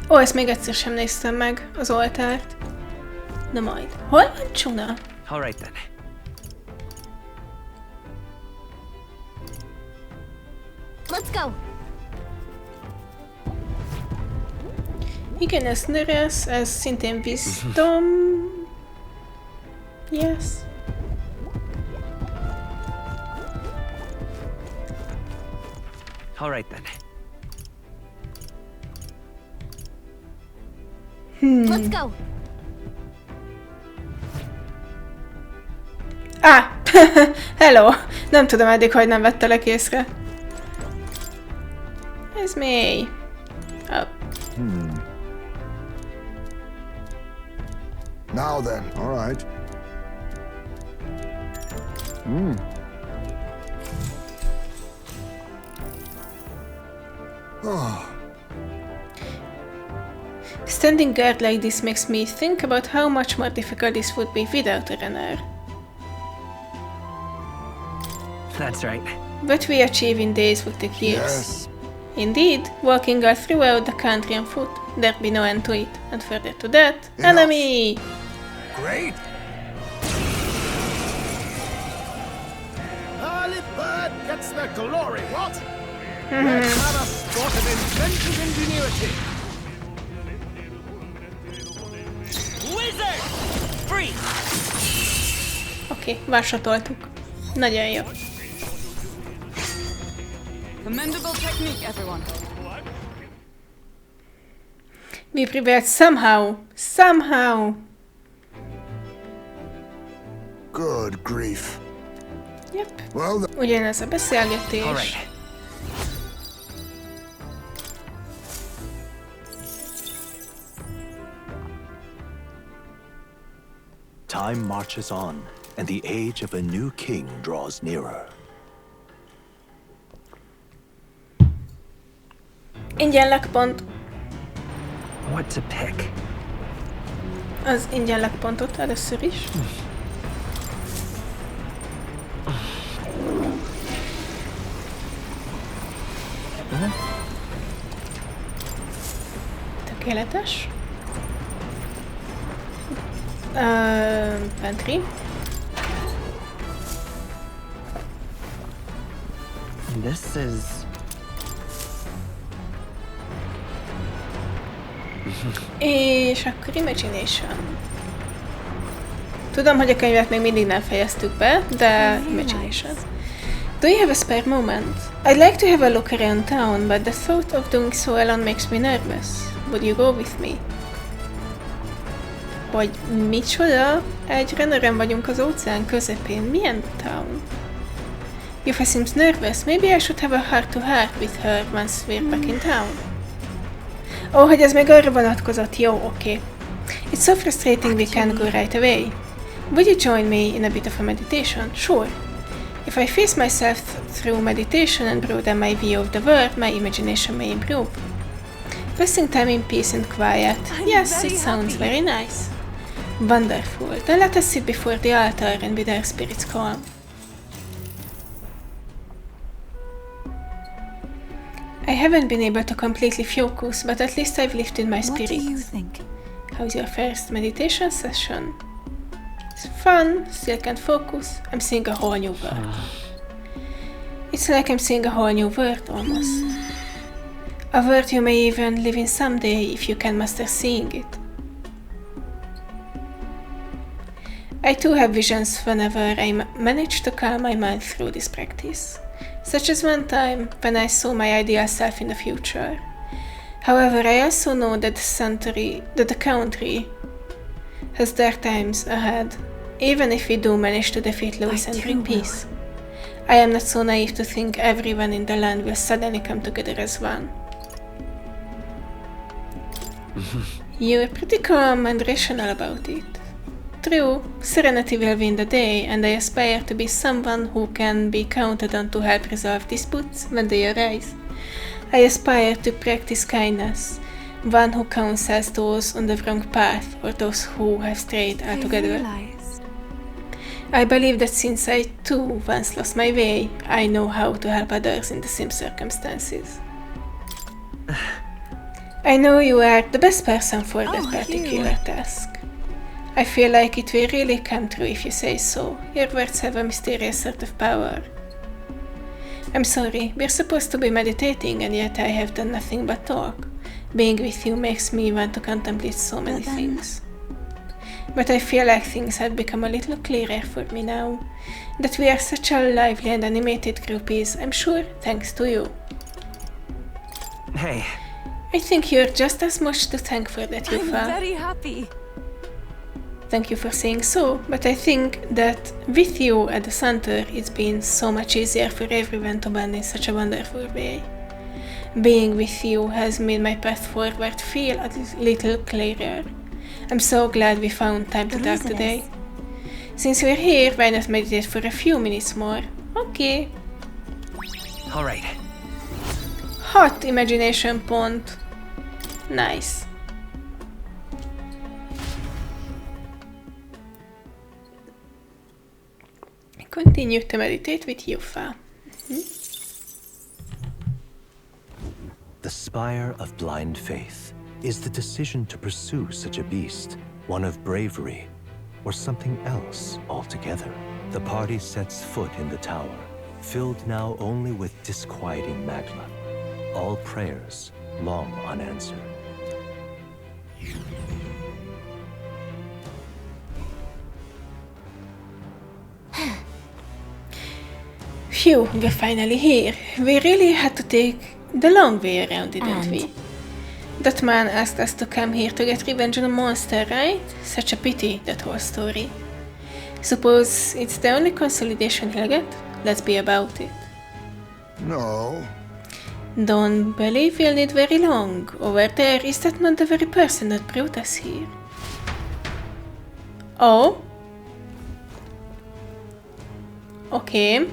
Ó, ezt még egyszer sem néztem meg, az oltárt. Na majd. Hol van Junah? All right then. Let's go. Igen, ez Neuras, ez szintén wisdom. Yes. All right then. Let's go. Ah! Hello! Nem tudom eddig, hogy nem vettelek észre. Ez mély. Oh. Now then, all right. Oh. Standing guard like this makes me think about how much more difficult this would be without a runner. That's right. What we achieve in days would take years. Yes. Indeed, walking all throughout the country on foot, there'd be no end to it. And further to that, Enough. enemy! Great. Early bird gets the glory, what? Let's have a sport of inventive ingenuity. Wizard! Free! Oké, vásatoltuk. Nagyon jó. Commendable technique, everyone. We prevailed somehow. Somehow. Good grief. Yep. Well, Ugyanez a beszélgetés. All right. Time marches on, and the age of a new king draws nearer. Ingyen lakpont. What to pick? Az ingyen lakpontot először is. Tökéletes. Pantry. This is... És akkor Imagination. Tudom, hogy a könyvet még mindig nem fejeztük be, de Imagination. Do you have a spare moment? I'd like to have a look around town, but the thought of doing so alone makes me nervous. Would you go with me? Hogy micsoda? Egy rendőren vagyunk az óceán közepén. Milyen town? Yufa seems nervous. Maybe I should have a heart-to-heart with her once we're back in town. Oh, hogy ez még arra vonatkozott. Jó, oké. It's so frustrating we can't go right away. Would you join me in a bit of a meditation? Sure. If I face myself through meditation and broaden my view of the world, my imagination may improve. Passing time in peace and quiet. Yes, it sounds very nice. Wonderful. Then let us sit before the altar and bid our spirits calm. I haven't been able to completely focus, but at least I've lifted my spirits. What do you think? How's your first meditation session? It's fun, still can't focus. I'm seeing a whole new world. It's like I'm seeing a whole new world, almost. A world you may even live in someday if you can master seeing it. I too have visions whenever I manage to calm my mind through this practice. Such as one time when I saw my ideal self in the future. However, I also know that the country has dark times ahead, even if we do manage to defeat Louis and bring peace. I am not so naive to think everyone in the land will suddenly come together as one. You're pretty calm and rational about it. True, serenity will win the day, and I aspire to be someone who can be counted on to help resolve disputes when they arise. I aspire to practice kindness, one who counsels those on the wrong path or those who have strayed altogether. I believe that since I too once lost my way, I know how to help others in the same circumstances. I know you are the best person for that particular task. I feel like it will really come true if you say so. Your words have a mysterious sort of power. I'm sorry, we're supposed to be meditating and yet I have done nothing but talk. Being with you makes me want to contemplate so many things. But I feel like things have become a little clearer for me now. That we are such a lively and animated group is, I'm sure, thanks to you. Hey. I think you're just as much to thank for that, Yufa. I'm very happy. Thank you for saying so, but I think that with you at the center, it's been so much easier for everyone to bond in such a wonderful way. Being with you has made my path forward feel a little clearer. I'm so glad we found time to talk today. Since we're here, why not meditate for a few minutes more? Okay. Alright. Hot imagination pont. Nice. Continue to meditate with Yufa. The spire of blind faith is the decision to pursue such a beast, one of bravery, or something else altogether. The party sets foot in the tower, filled now only with disquieting magma, all prayers long unanswered. Phew, we're finally here. We really had to take the long way around, didn't we? That man asked us to come here to get revenge on a monster, right? Such a pity, that whole story. Suppose it's the only consolidation he'll get? Let's be about it. No. Don't believe we'll need very long. Over there, is that not the very person that brought us here? Oh? Oké.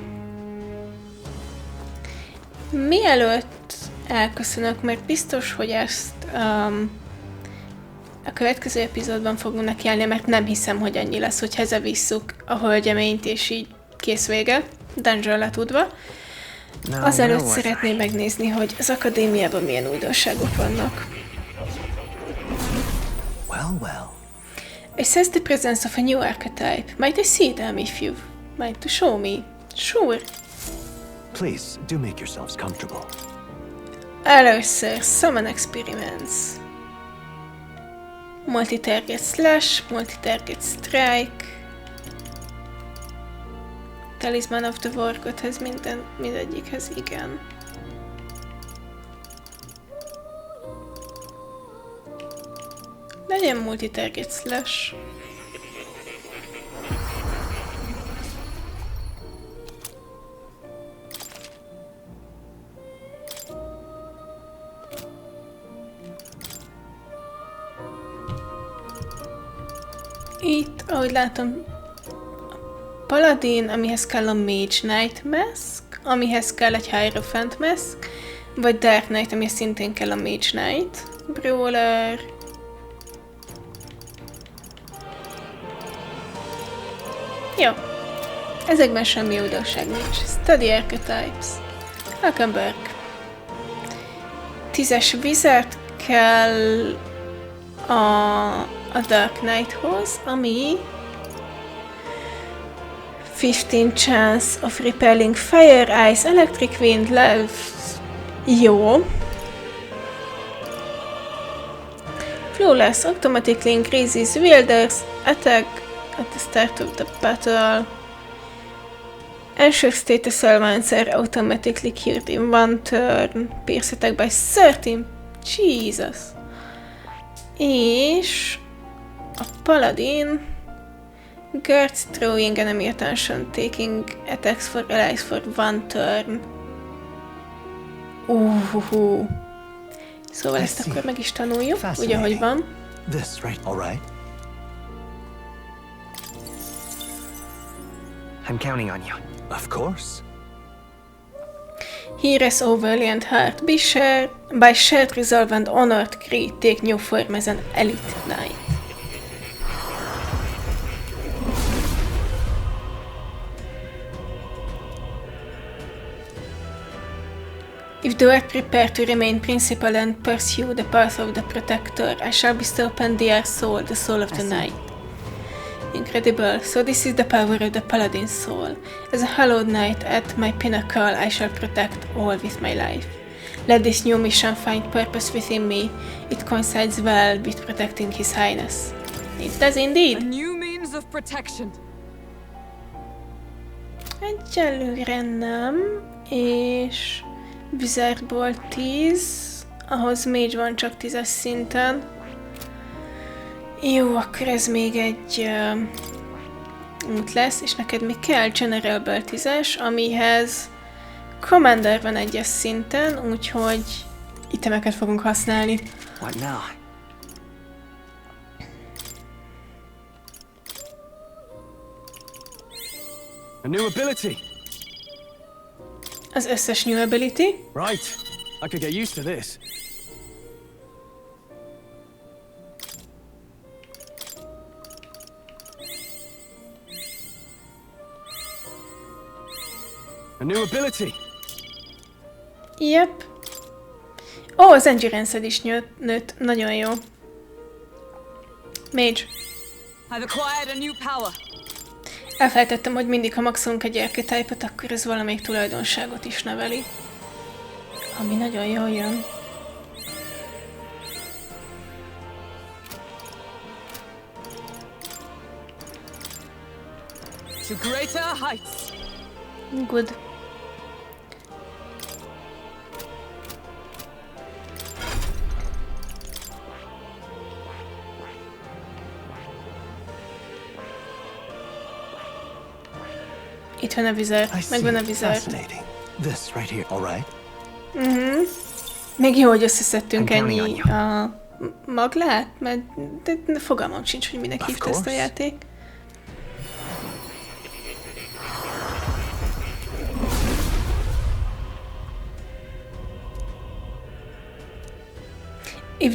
Mielőtt elköszönök, mert biztos, hogy ezt a következő epizódban fogunk nekiállni, mert nem hiszem, hogy annyi lesz, hogy visszük a hölgyeményt, és így kész vége, dungeon letudva. Azelőtt szeretném megnézni, hogy az akadémiában milyen újdonságok vannak. I sense the presence of a new archetype. Might I see them if you've mind to show me? Sure. Please, do make yourselves comfortable. Először, summon experiments. Multi-target slash, multi-target strike. Talisman of the Wargodhez mindegyikhez igen. Legyen multi-target slash. Itt, ahogy látom, Paladin, amihez kell a Mage Knight Mask, amihez kell egy Hierophant Mask, vagy Dark Knight, amihez szintén kell a Mage Knight. Brawler. Jó. Ezekben semmi újdonság nincs. Study Archetypes. Hulkenberg. 10-es vizet kell a Dark Knighthoz, ami 15 chance of repelling fire, ice, electric wind, jó. Flawless automatically increases wielders attack at the start of the battle. Ensure status Almancer automatically cured in one turn. Pierce attack by 13. Jesus. És a Paladin guards throwing enemy attention, taking attacks for allies for one turn. Szóval ezt akkor meg is tanuljuk, úgy ahogy van. This, right? All right. I'm counting on you. Of course. Heroes of Valiant Heart. By shared resolve and honored creed, take new form as an elite knight. If thou art prepared to remain principal and pursue the path of the protector, I shall bestow upon thee soul, the soul of the knight. Incredible. So this is the power of the paladin soul. As a hallowed knight at my pinnacle, I shall protect all with my life. Let this new mission find purpose within me. It coincides well with protecting His Highness. It does indeed. A new means of protection. Egyelőre nem, és Wizardból 10, ahhoz Mage van csak 10-es szinten. Jó, akkor ez még egy út lesz, és neked mi kell? Generalből 10-es, amihez Commander van 1-es szinten, úgyhogy itemeket fogunk használni. What now? A new ability. Az összes new ability. Right. I could get used to this. A new ability. Yep. Ó, az endurance-ed is nőtt. Nagyon jó. Mage. I've acquired a new power. Elfelejtettem, hogy mindig, ha maxolunk egy archetype-ot, akkor ez valamelyik tulajdonságot is növeli. Ami nagyon jól jön. To greater heights. Good. Itt van a vizár, megvan a vizár. This right here, all right? Még jó, hogy összeszedtünk ennyi a maglát, mert de fogalmam sincs, hogy minek hívta ezt a játék.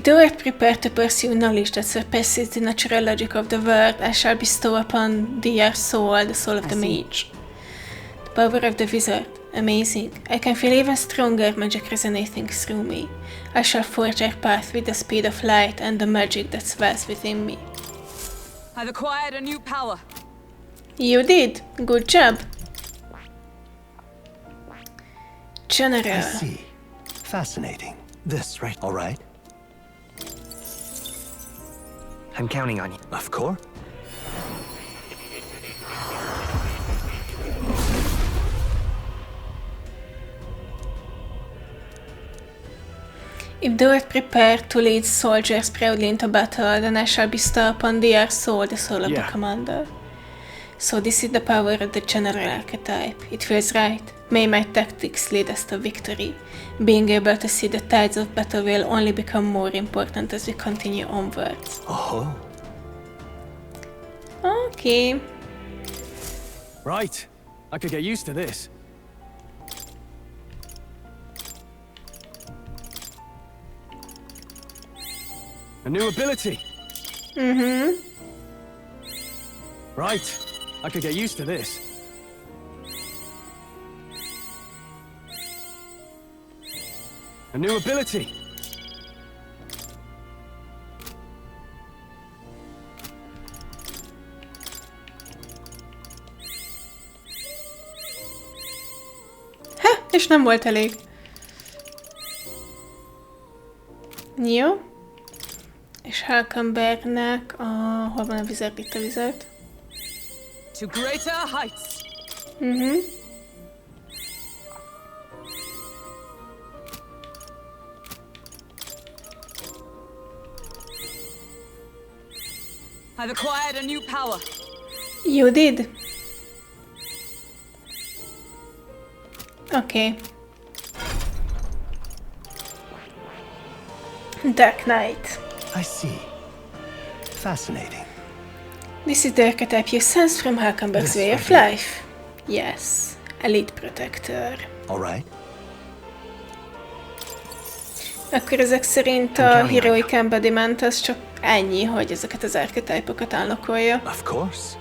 thou art prepared to pursue knowledge that surpasses the natural logic of the world, I shall bestow upon thee the soul of the mage. The power of the wizard. Amazing. I can feel even stronger magic resonating through me. I shall forge our path with the speed of light and the magic that swells within me. I've acquired a new power. You did. Good job. General. I see. Fascinating. This, right? All right. I'm counting on you. Of course. If thou art prepared to lead soldiers proudly into battle, then I shall bestow upon thee the soul of the commander. So this is the power of the general archetype. It feels right. May my tactics lead us to victory. Being able to see the tides of battle will only become more important as we continue onwards. Oh. Okay. Right. I could get used to this. A new ability. Right. I could get used to this. A new ability. És nem volt elég. Jó. És Hulkenbergnek hol van a wizard? Itt a wizard. To greater heights. I've acquired a new power. You did? Okay. Dark Knight. I see. Fascinating. This is the archetype you sense from Hulkenberg's way of life. Yes. Elite Protector. All right. Akkor ezek szerint a Heroic Embodiment az csak ennyi, hogy ezeket az archetype-okat unlockolja. Of course.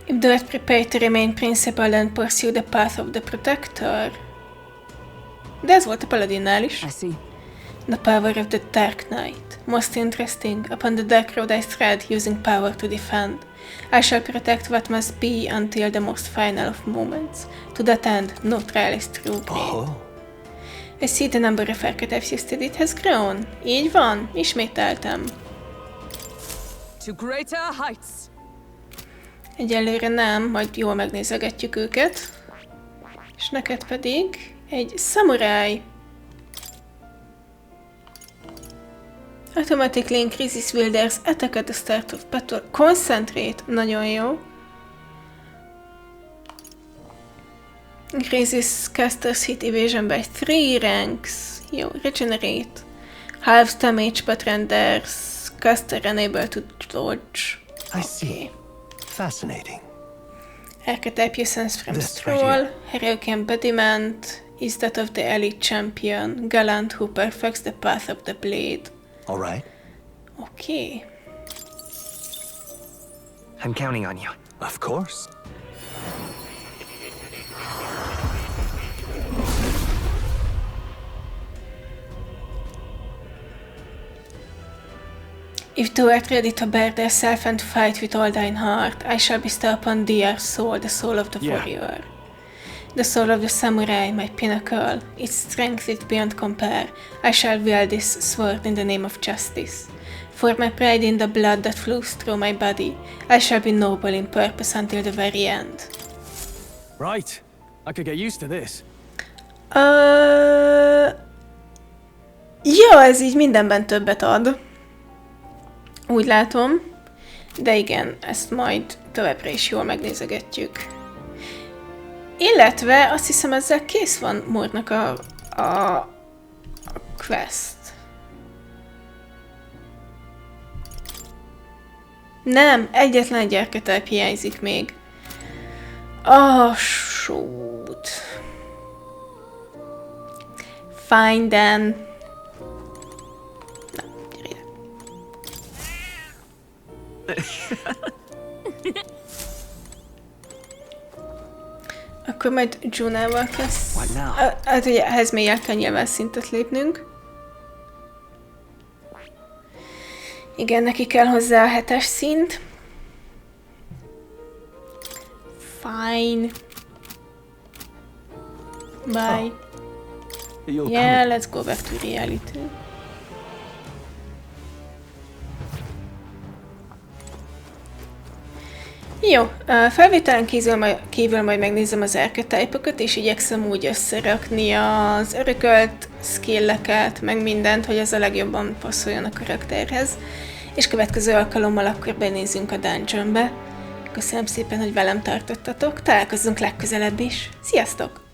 If thou art prepared to remain principled and pursue the path of the Protector. De ez volt a Paladinnál is. I see. The power of the Dark Knight. Most interesting. Upon the dark road I tread, using power to defend. I shall protect what must be until the most final of moments. To that end, no trial is too great. Oh. I see the number of archetypes you studied has grown. Így van, ismételtem. To greater heights. Egyelőre nem, majd jól megnézegetjük őket. És neked pedig egy samurai. Automatically increases wielders attack at the start of battle. Concentrate, nagyon jó. Increases caster's hit evasion by 3 ranks. Jó, regenerate. Halves damage but renders caster unable to dodge. I see. Fascinating. Archetype you sense from This Stroll. right Heroic Embodiment is that of the elite champion. Gallant who perfects the path of the blade. All right. Okay. I'm counting on you. Of course. If thou art ready to bear thyself and fight with all thine heart, I shall bestow upon thee the soul of the warrior. The soul of the samurai, my pinnacle, its strength is beyond compare. I shall wield this sword in the name of justice. For my pride in the blood that flows through my body, I shall be noble in purpose until the very end. Right. I could get used to this. Jó, ez így mindenben többet ad. Úgy látom. De igen, ezt majd továbbra is jól megnézegetjük. Illetve azt hiszem ezzel kész van Mornak a quest. Nem, egyetlen egy archetype hiányzik még. Oh, shoot. Fine then. Na, gyere ide. Akkor majd Junával kezd. Hát ugye ehhez még el kell nyilván szintet lépnünk. Igen, neki kell hozzá a 7-es szint. Fine. Bye. Yeah, let's go back to reality. Jó, felvételen kívül majd megnézem az archetype-okat, és igyekszem úgy összerakni az örökölt skilleket, meg mindent, hogy ez a legjobban passzoljon a karakterhez. És következő alkalommal akkor benézünk a dungeonbe. Köszönöm szépen, hogy velem tartottatok, találkozzunk legközelebb is. Sziasztok!